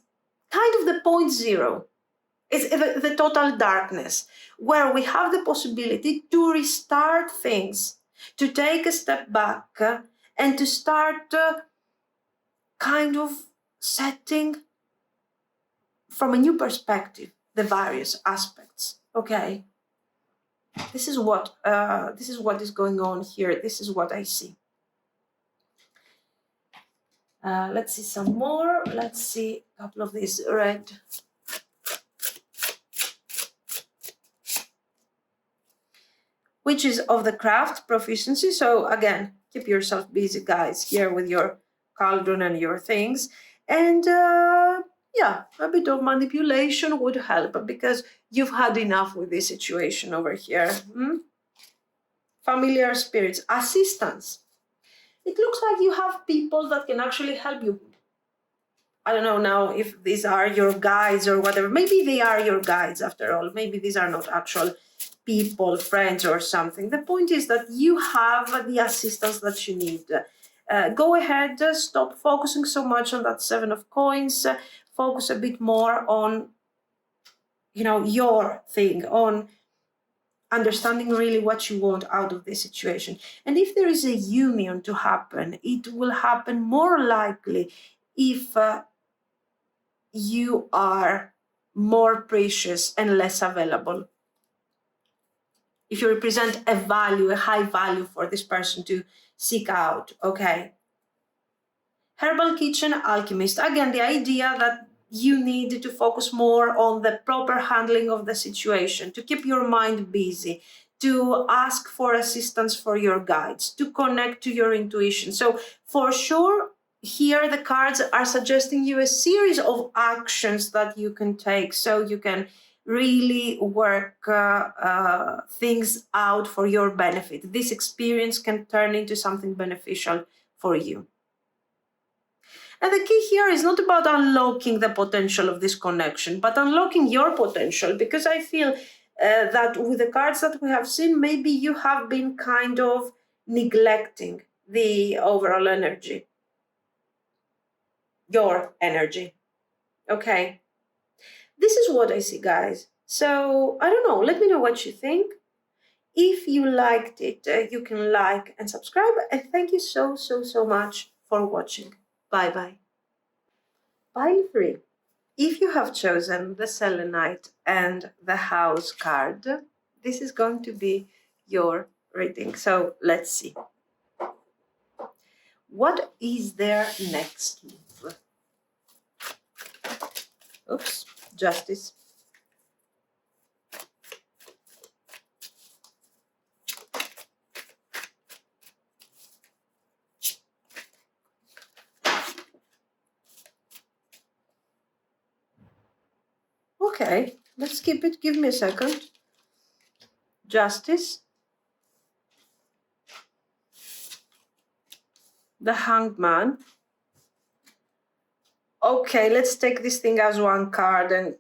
kind of the point zero. It's the total darkness, where we have the possibility to restart things, to take a step back and to start kind of setting from a new perspective the various aspects. Okay, this is what is going on here. This is what I see. Let's see some more. Let's see a couple of these red. Witches of the craft, proficiency. So again, keep yourself busy, guys, here with your cauldron and your things. And yeah, a bit of manipulation would help, because you've had enough with this situation over here. Familiar spirits, assistance. It looks like you have people that can actually help you. I don't know now if these are your guides or whatever. Maybe they are your guides after all. Maybe these are not actual people, friends or something. The point is that you have the assistance that you need. Go ahead, stop focusing so much on that Seven of Coins. Focus a bit more on, your thing, on understanding really what you want out of this situation. And if there is a union to happen, it will happen more likely if you are more precious and less available. If you represent a value, a high value for this person to seek out, okay? Herbal Kitchen Alchemist. Again, the idea that you need to focus more on the proper handling of the situation, to keep your mind busy, to ask for assistance for your guides, to connect to your intuition. So for sure, here the cards are suggesting you a series of actions that you can take so you can really work things out for your benefit. This experience can turn into something beneficial for you. And the key here is not about unlocking the potential of this connection, but unlocking your potential, because I feel that with the cards that we have seen, maybe you have been kind of neglecting the overall energy, your energy. Okay. This is what I see, guys. So I don't know. Let me know what you think. If you liked it, you can like and subscribe. And thank you so, so, so much for watching. Bye-bye. Pile 3. If you have chosen the Selenite and the House card, this is going to be your reading. So let's see. What is their next move? Oops, Justice. Okay, let's keep it. Give me a second. Justice. The Hanged Man. Okay, let's take this thing as one card and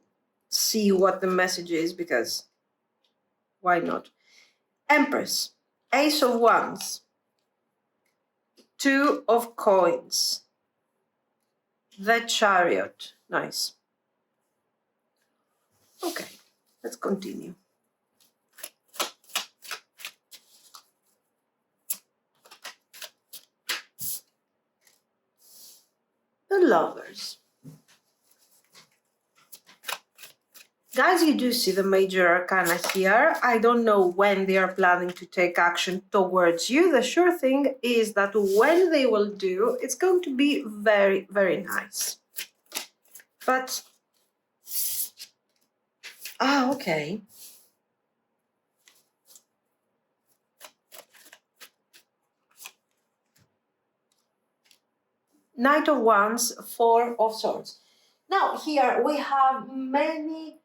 see what the message is, because why not? Empress. Ace of Wands. Two of Coins. The Chariot. Nice. Okay, let's continue. The Lovers. Guys, you do see the major arcana here. I don't know when they are planning to take action towards you. The sure thing is that when they will do, it's going to be very, very nice. But, okay. Knight of Wands, Four of Swords. Now, here we have many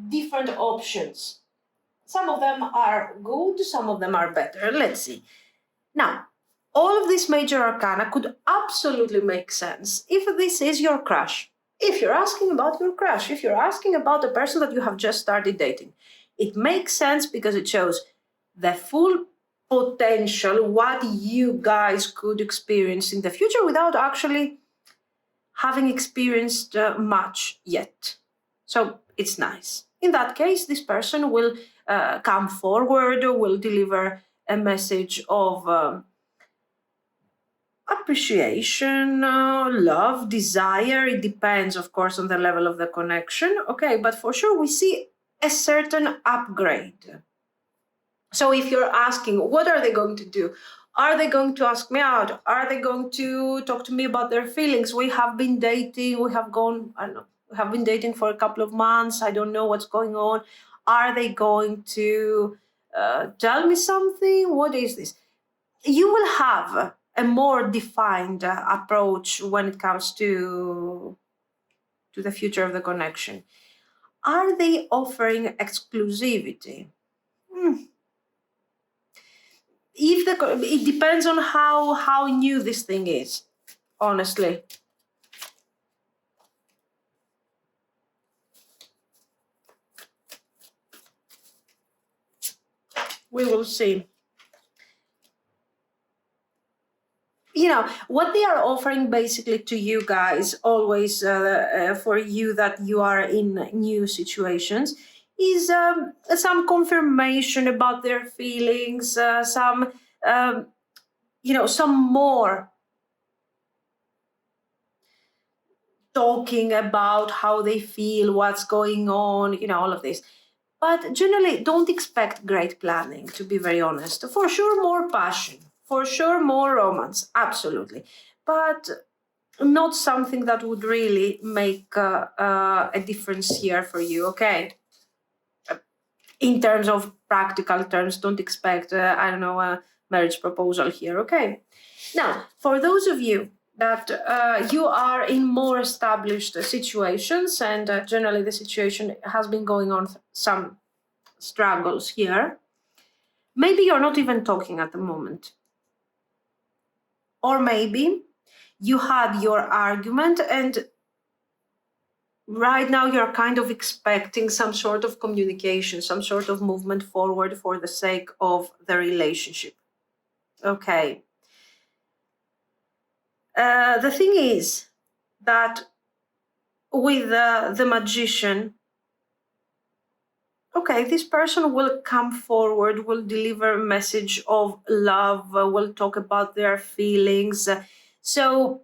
different options. Some of them are good, some of them are better. Let's see. Now, all of these major arcana could absolutely make sense if this is your crush. If you're asking about your crush, if you're asking about the person that you have just started dating, it makes sense because it shows the full potential, what you guys could experience in the future without actually having experienced much yet. So it's nice. In that case, this person will come forward, will deliver a message of appreciation, love, desire. It depends, of course, on the level of the connection. Okay, but for sure we see a certain upgrade. So if you're asking, what are they going to do? Are they going to ask me out? Are they going to talk to me about their feelings? We have been dating. We have gone, I don't know, we have been dating for a couple of months. I don't know what's going on. Are they going to tell me something? What is this? You will have a more defined approach when it comes to the future of the connection. Are they offering exclusivity? It depends on how new this thing is, honestly. We will see. You know, what they are offering basically to you guys, always for you that you are in new situations, is some confirmation about their feelings, some more talking about how they feel, what's going on, you know, all of this. But generally, don't expect great planning, to be very honest. For sure, more passion. For sure, more romance. Absolutely. But not something that would really make a difference here for you, okay? In terms of practical terms, don't expect, I don't know, a marriage proposal here, okay? Now, for those of you that you are in more established situations, and generally the situation has been going on some struggles here, maybe you're not even talking at the moment. Or maybe you had your argument and right now you're kind of expecting some sort of communication, some sort of movement forward for the sake of the relationship. Okay. The thing is that with the magician, okay, this person will come forward, will deliver a message of love, will talk about their feelings. So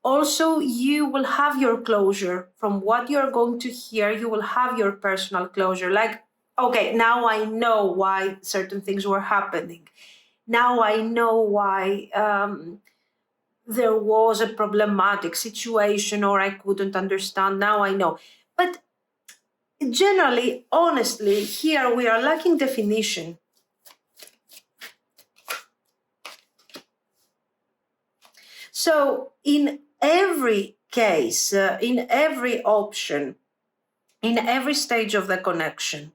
also you will have your closure from what you're going to hear. You will have your personal closure. Like, okay, now I know why certain things were happening. Now I know why there was a problematic situation or I couldn't understand. Now I know. But generally, honestly, here we are lacking definition. So in every case, in every option, in every stage of the connection,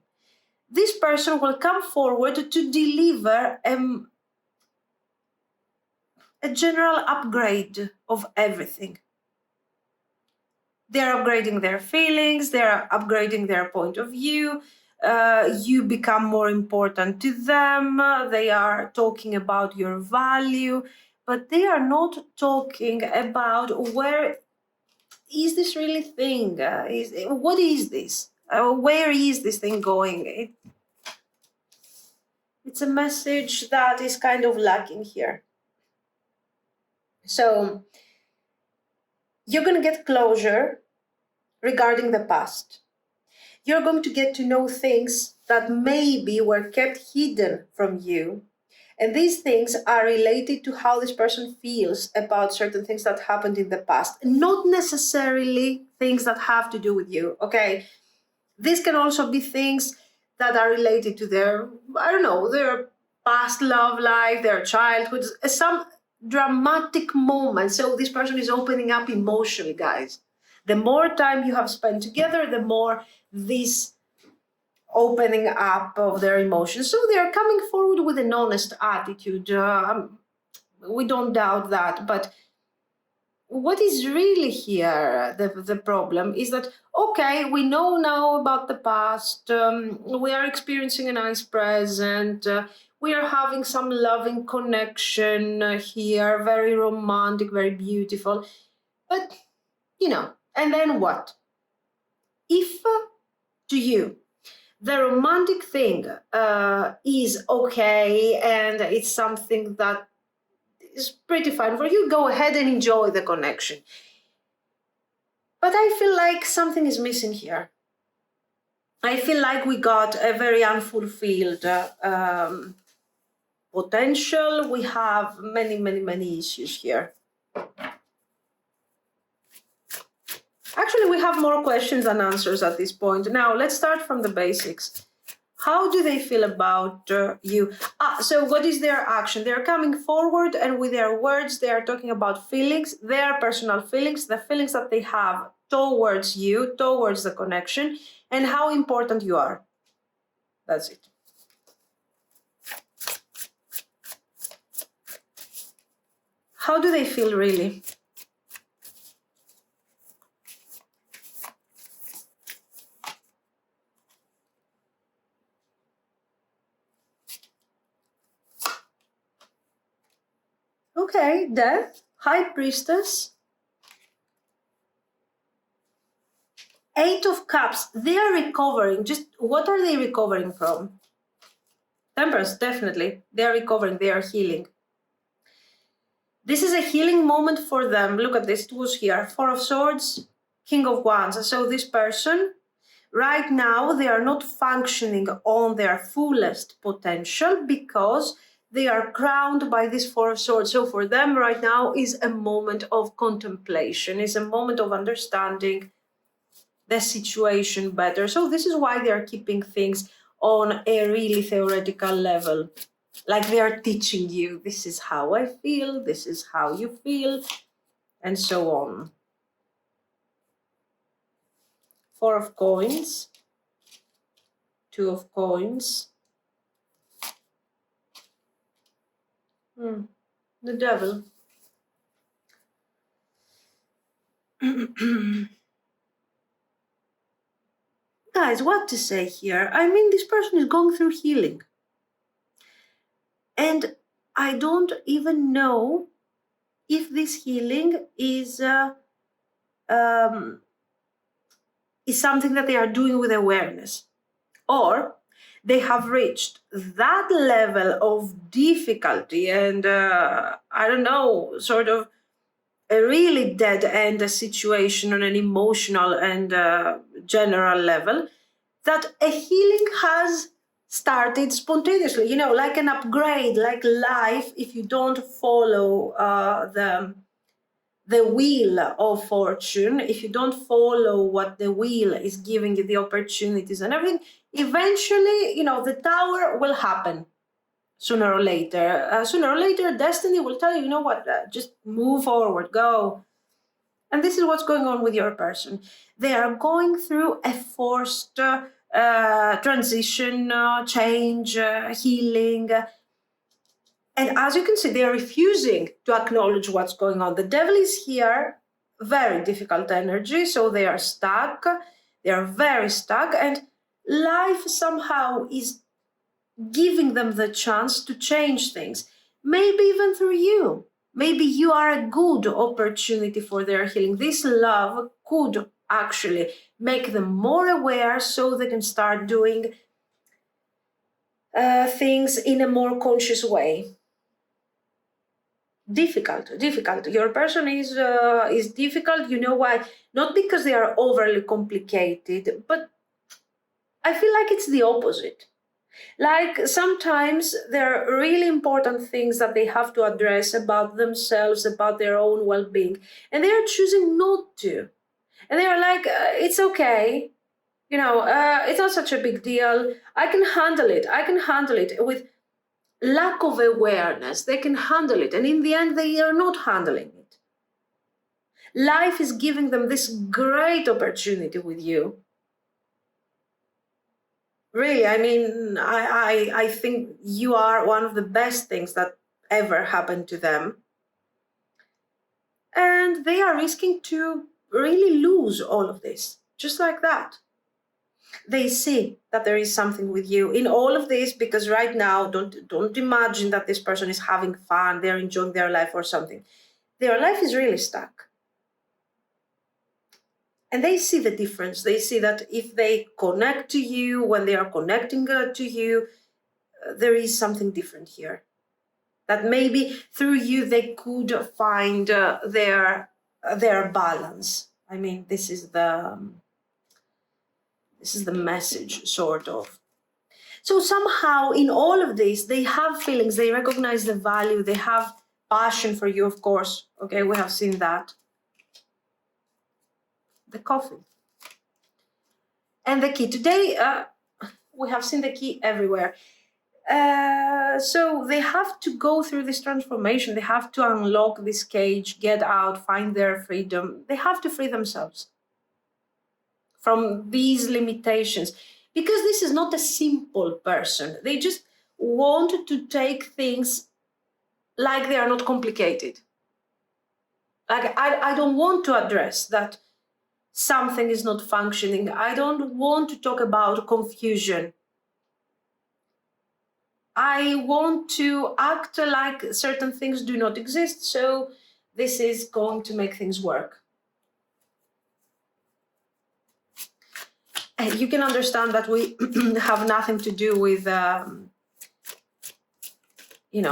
this person will come forward to deliver a general upgrade of everything. They're upgrading their feelings, they're upgrading their point of view. You become more important to them. They are talking about your value, but they are not talking about where is this really thing? What is this? Where is this thing going? It's a message that is kind of lacking here. So you're going to get closure regarding the past. You're going to get to know things that maybe were kept hidden from you. And these things are related to how this person feels about certain things that happened in the past, not necessarily things that have to do with you, okay? This can also be things that are related to their, I don't know, their past love life, their childhood, some dramatic moment. So this person is opening up emotionally, guys. The more time you have spent together, the more this opening up of their emotions. So they are coming forward with an honest attitude. We don't doubt that. But what is really here, the problem is that, okay, we know now about the past. We are experiencing a nice present. We are having some loving connection here, very romantic, very beautiful. But, you know, and then what? If to you, the romantic thing is okay and it's something that is pretty fine for you, go ahead and enjoy the connection. But I feel like something is missing here. I feel like we got a very unfulfilled potential. We have many issues here. Actually, we have more questions than answers at this point. Now, let's start from the basics. How do they feel about you? So what is their action? They're coming forward and with their words, they are talking about feelings, their personal feelings, the feelings that they have towards you, towards the connection, and how important you are. That's it. How do they feel really? Okay, Death, High Priestess, Eight of Cups. They are recovering. Just what are they recovering from? Temperance, definitely. They are recovering. They are healing. This is a healing moment for them. Look at this, it was here. Four of Swords, King of Wands. So this person, right now, they are not functioning on their fullest potential because they are crowned by this Four of Swords. So for them right now is a moment of contemplation, is a moment of understanding the situation better. So this is why they are keeping things on a really theoretical level. Like they are teaching you, this is how I feel, this is how you feel, and so on. Four of Coins, Two of Coins, the Devil. Guys, what to say here? I mean, this person is going through healing. And I don't even know if this healing is something that they are doing with awareness, or they have reached that level of difficulty and I don't know, sort of a really dead end situation on an emotional and general level, that a healing has started spontaneously, you know, like an upgrade, like life. If you don't follow the wheel of fortune, if you don't follow what the wheel is giving you, the opportunities and everything, eventually, you know, the tower will happen sooner or later. Sooner or later, destiny will tell you, you know what, just move forward, go. And this is what's going on with your person. They are going through a forced transition, change, healing. And as you can see, they are refusing to acknowledge what's going on. The Devil is here, very difficult energy. So they are stuck. They are very stuck. And life somehow is giving them the chance to change things. Maybe even through you. Maybe you are a good opportunity for their healing. This love could actually make them more aware so they can start doing things in a more conscious way. Difficult. Your person is difficult. You know why? Not because they are overly complicated, but I feel like it's the opposite. Like sometimes there are really important things that they have to address about themselves, about their own well-being, and they are choosing not to. And they are like, it's okay, you know, it's not such a big deal. I can handle it. I can handle it. With lack of awareness, they can handle it. And in the end, they are not handling it. Life is giving them this great opportunity with you. Really, I mean, I think you are one of the best things that ever happened to them. And they are risking to really lose all of this, just like that. They see that there is something with you in all of this, because right now, don't imagine that this person is having fun, they're enjoying their life or something. Their life is really stuck. And they see the difference. They see that if they connect to you, when they are connecting to you, there is something different here. That maybe through you they could find their balance. I mean, this is the message, sort of. So somehow in all of this, they have feelings, they recognize the value, they have passion for you, of course. Okay, we have seen that. The coffin. And the key. Today, we have seen the key everywhere. So they have to go through this transformation. They have to unlock this cage, get out, find their freedom. They have to free themselves from these limitations, because this is not a simple person. They just want to take things like they are not complicated. Like I don't want to address that something is not functioning. I don't want to talk about confusion. I want to act like certain things do not exist, so this is going to make things work. And you can understand that we have nothing to do with,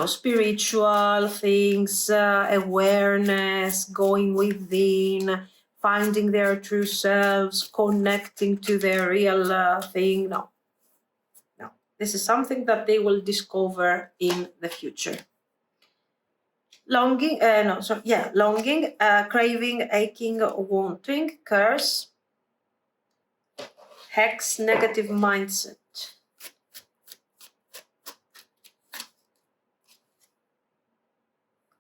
spiritual things, awareness, going within, finding their true selves, connecting to their real thing. No. This is something that they will discover in the future. Longing, craving, aching, wanting, curse, hex, negative mindset.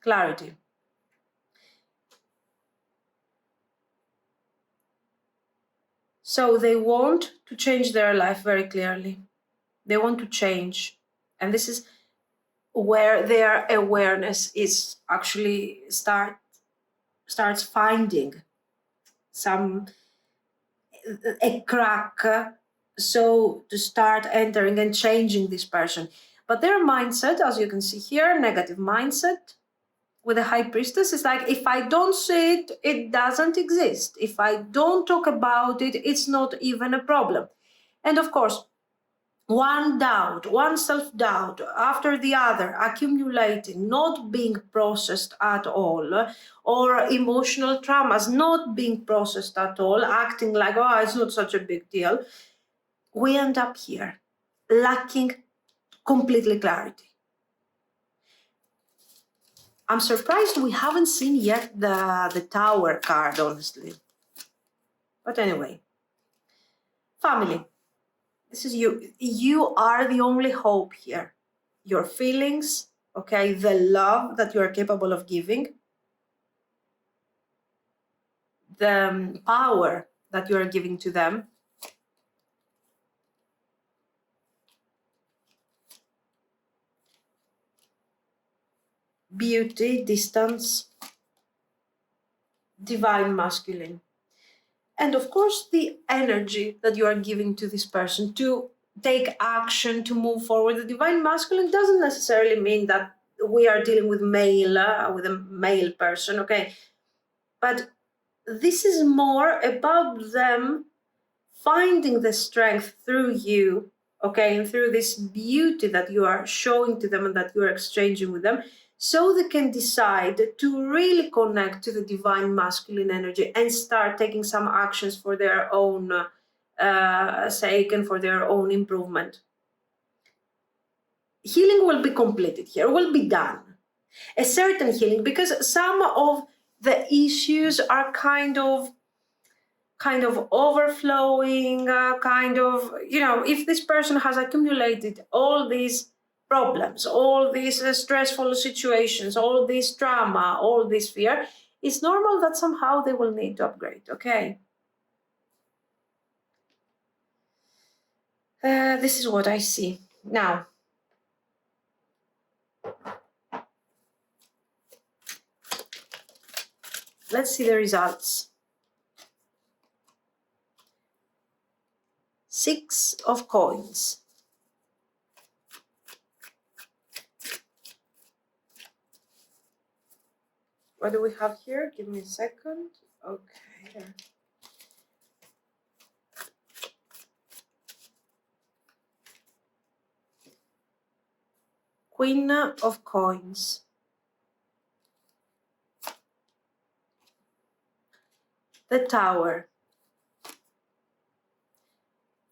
Clarity. So they want to change their life very clearly. They want to change. And this is where their awareness is actually starts finding a crack, so to start entering and changing this person. But their mindset, as you can see here, negative mindset with the High Priestess, is like, if I don't see it, it doesn't exist. If I don't talk about it, it's not even a problem. And of course, one doubt, one self-doubt after the other accumulating, not being processed at all, or emotional traumas not being processed at all, acting like, oh, it's not such a big deal, we end up here lacking completely clarity. I'm surprised we haven't seen yet the Tower card, honestly. But anyway, family. This is you. You are the only hope here. Your feelings, okay, the love that you are capable of giving, the power that you are giving to them, beauty, distance, divine masculine. And of course, the energy that you are giving to this person to take action, to move forward. The divine masculine doesn't necessarily mean that we are dealing with with a male person, okay? But this is more about them finding the strength through you, okay, and through this beauty that you are showing to them and that you are exchanging with them, so they can decide to really connect to the divine masculine energy and start taking some actions for their own sake and for their own improvement. Healing will be completed here, will be done. A certain healing, because some of the issues are kind of overflowing, if this person has accumulated all these problems, all these stressful situations, all this trauma, all this fear, it's normal that somehow they will need to upgrade, okay? This is what I see. Now, let's see the results. 6 of coins. What do we have here? Give me a second. Okay. Queen of coins. The Tower.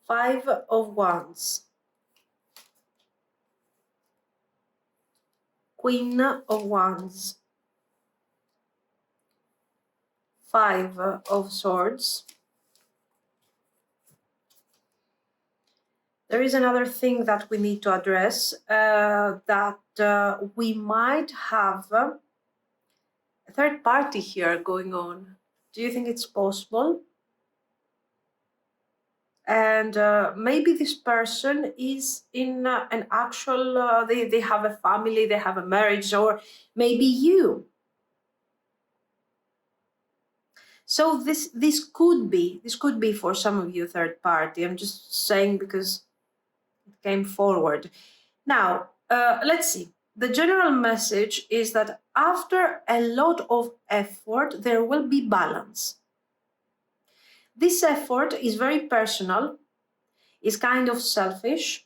5 of Wands. Queen of Wands. 5 of Swords. There is another thing that we need to address, that we might have a third party here going on. Do you think it's possible? And maybe this person is in an actual, they have a family, they have a marriage, or maybe you. So this could be for some of you third party. I'm just saying because it came forward. Now, let's see. The general message is that after a lot of effort, there will be balance. This effort is very personal, is kind of selfish,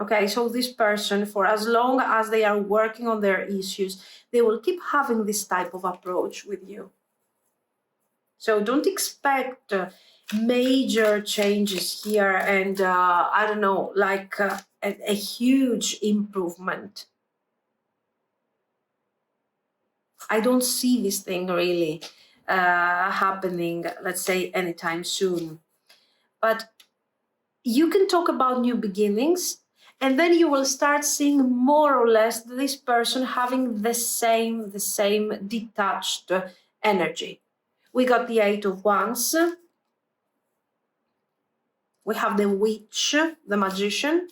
Okay, so this person, for as long as they are working on their issues, they will keep having this type of approach with you. So don't expect major changes here and, I don't know, like a huge improvement. I don't see this thing really happening, let's say, anytime soon. But you can talk about new beginnings, and then you will start seeing more or less this person having the same detached energy. We got the Eight of Wands. We have the Witch, the Magician,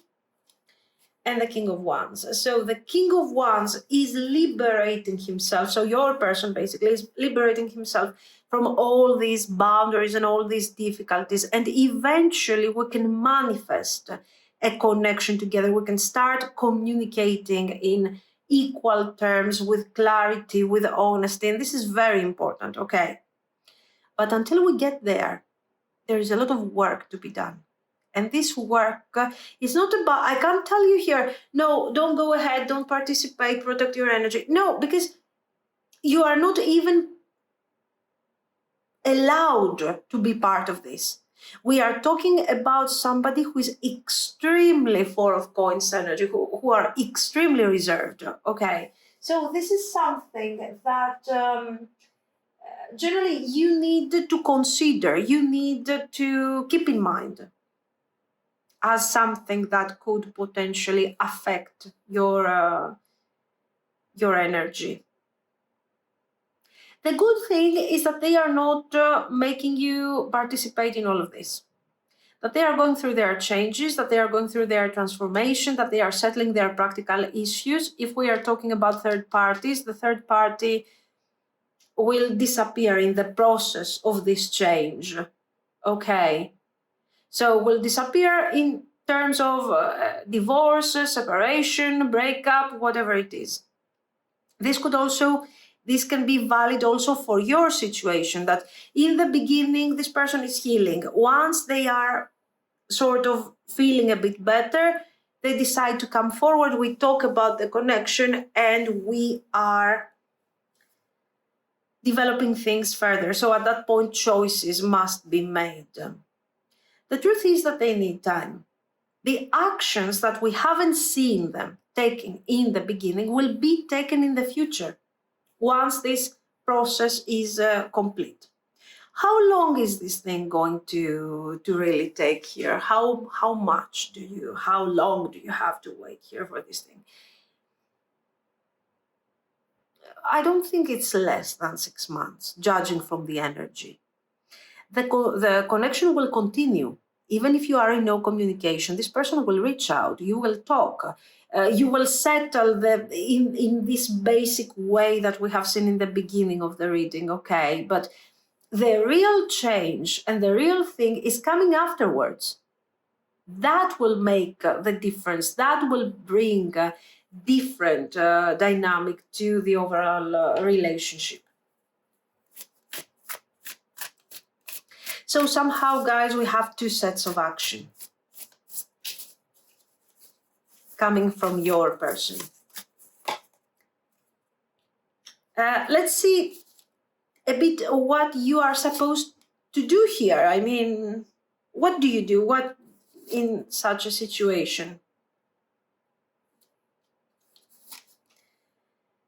and the King of Wands. So the King of Wands is liberating himself. So your person basically is liberating himself from all these boundaries and all these difficulties. And eventually we can manifest a connection together. We can start communicating in equal terms, with clarity, with honesty. And this is very important, okay? But until we get there, there is a lot of work to be done. And this work is not about, I can't tell you here, no, don't go ahead, don't participate, protect your energy. No, because you are not even allowed to be part of this. We are talking about somebody who is extremely Four of Coins energy, who are extremely reserved, okay? So this is something that generally you need to consider, you need to keep in mind as something that could potentially affect your energy. The good thing is that they are not making you participate in all of this. That they are going through their changes, that they are going through their transformation, that they are settling their practical issues. If we are talking about third parties, the third party will disappear in the process of this change. Okay. So will disappear in terms of divorce, separation, breakup, whatever it is. This can be valid also for your situation, that in the beginning this person is healing. Once they are sort of feeling a bit better, they decide to come forward, we talk about the connection, and we are developing things further. So at that point, choices must be made. The truth is that they need time. The actions that we haven't seen them taking in the beginning will be taken in the future once this process is complete. How long is this thing going to really take here? How long do you have to wait here for this thing? I don't think it's less than 6 months, judging from the energy. The connection will continue. Even if you are in no communication, this person will reach out, you will talk, you will settle in this basic way that we have seen in the beginning of the reading, okay? But the real change and the real thing is coming afterwards. That will make the difference. That will bring a different dynamic to the overall relationship. So somehow, guys, we have two sets of action coming from your person. Let's see a bit what you are supposed to do here. I mean, what do you do? What in such a situation?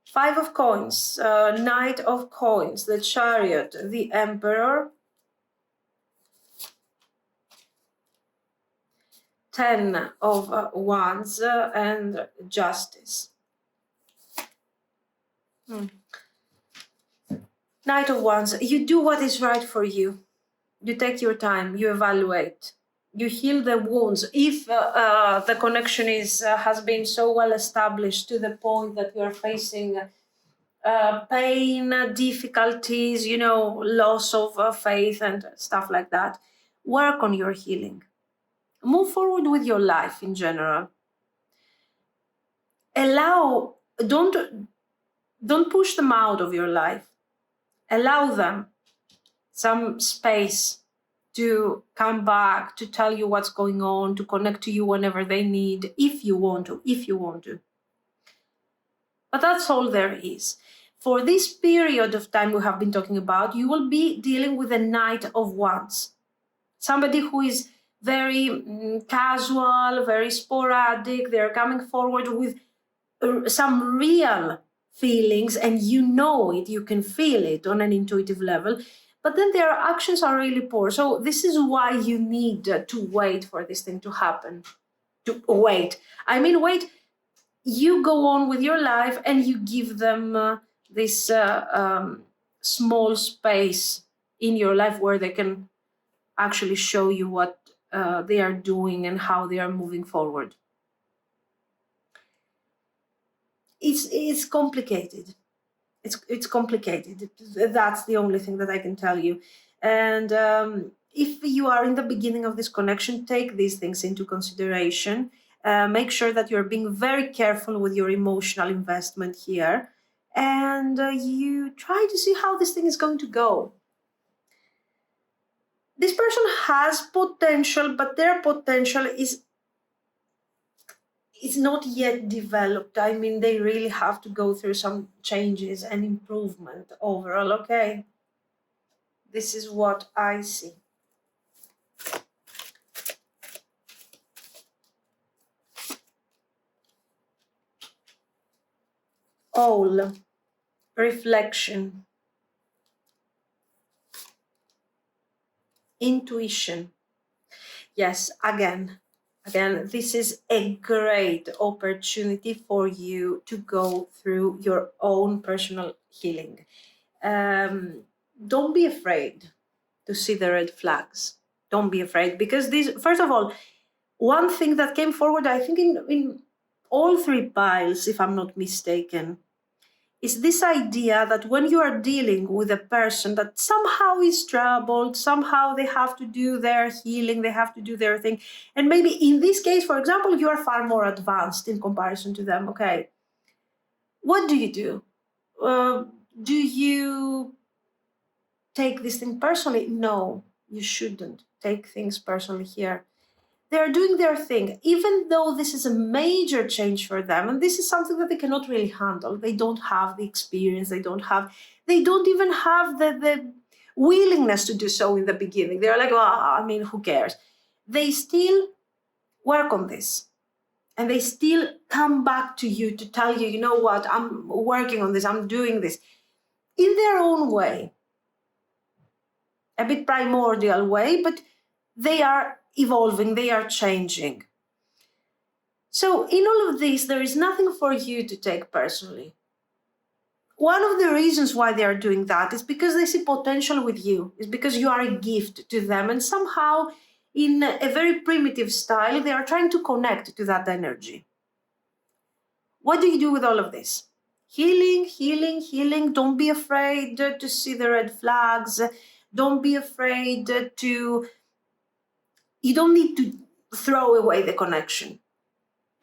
Five of Coins, Knight of Coins, the Chariot, the Emperor, 10 of Wands, and Justice. Knight of Wands, you do what is right for you. You take your time, you evaluate, you heal the wounds. If the connection has been so well established to the point that you are facing pain, difficulties, loss of faith and stuff like that, work on your healing. Move forward with your life in general. Don't push them out of your life. Allow them some space to come back, to tell you what's going on, to connect to you whenever they need, if you want to. But that's all there is. For this period of time we have been talking about, you will be dealing with a Knight of Wands. Somebody who is very casual, very sporadic. They're coming forward with some real feelings, and you know it, you can feel it on an intuitive level, but then their actions are really poor. So this is why you need to wait for this thing to happen. Wait, you go on with your life and you give them this small space in your life where they can actually show you what they are doing and how they are moving forward. It's complicated. It's complicated. That's the only thing that I can tell you. And if you are in the beginning of this connection, take these things into consideration. Make sure that you're being very careful with your emotional investment here, and you try to see how this thing is going to go. This person has potential, but their potential is not yet developed. I mean, they really have to go through some changes and improvement overall, okay? This is what I see. All reflection, intuition. Yes, again, this is a great opportunity for you to go through your own personal healing. Don't be afraid to see the red flags. Don't be afraid, because these, first of all, one thing that came forward, I think in all three piles, if I'm not mistaken, is this idea that when you are dealing with a person that somehow is troubled, somehow they have to do their healing, they have to do their thing. And maybe in this case, for example, you are far more advanced in comparison to them, okay? What do you do? Do you take this thing personally? No, you shouldn't take things personally here. They're doing their thing, even though this is a major change for them, and this is something that they cannot really handle. They don't have the experience, they don't even have the willingness to do so in the beginning. They're like, who cares? They still work on this, and they still come back to you to tell you, you know what, I'm working on this, I'm doing this, in their own way, a bit primordial way, but they are evolving, they are changing. So in all of this, there is nothing for you to take personally. One of the reasons why they are doing that is because they see potential with you, is because you are a gift to them, and somehow in a very primitive style, they are trying to connect to that energy. What do you do with all of this? Healing, healing, healing. Don't be afraid to see the red flags. Don't be afraid you don't need to throw away the connection.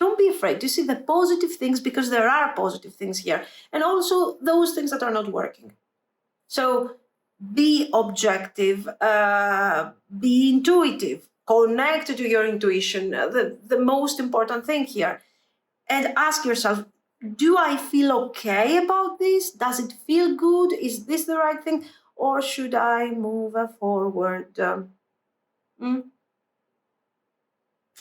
Don't be afraid to see the positive things, because there are positive things here, and also those things that are not working. So be objective, be intuitive, connect to your intuition, the most important thing here, and ask yourself, do I feel okay about this? Does it feel good? Is this the right thing? Or should I move forward?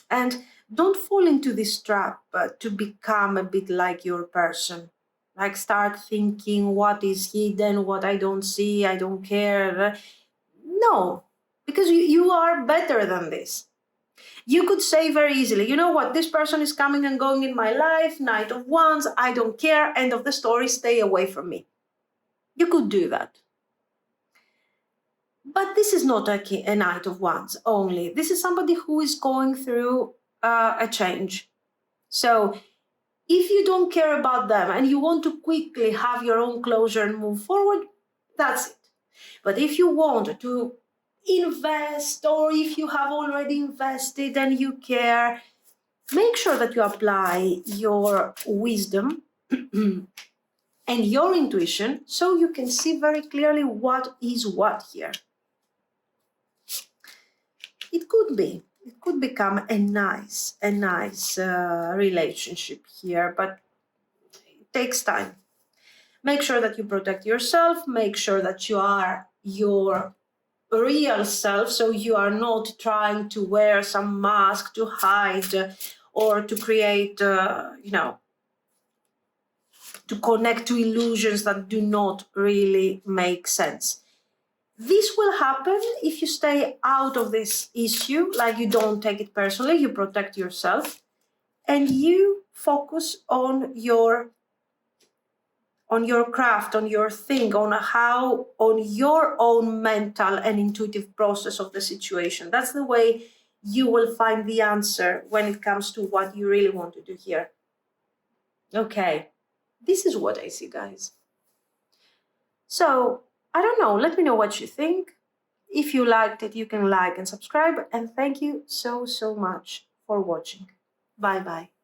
And don't fall into this trap to become a bit like your person. Like, start thinking what is hidden, what I don't see, I don't care. No, because you are better than this. You could say very easily, you know what, this person is coming and going in my life, Knight of Wands, I don't care, end of the story, stay away from me. You could do that. But this is not a Knight of Wands only. This is somebody who is going through a change. So if you don't care about them and you want to quickly have your own closure and move forward, that's it. But if you want to invest, or if you have already invested and you care, make sure that you apply your wisdom and your intuition so you can see very clearly what is what here. it could be. It could become a nice relationship here, but it takes time. Make sure that you protect yourself. Make sure that you are your real self, so you are not trying to wear some mask to hide or to create, to connect to illusions that do not really make sense. This will happen if you stay out of this issue, like you don't take it personally, you protect yourself, and you focus on your craft, on your thing, on your own mental and intuitive process of the situation. That's the way you will find the answer when it comes to what you really want to do here. Okay, this is what I see, guys. So, I don't know, let me know what you think. If you liked it, you can like and subscribe. And thank you so much for watching. Bye bye.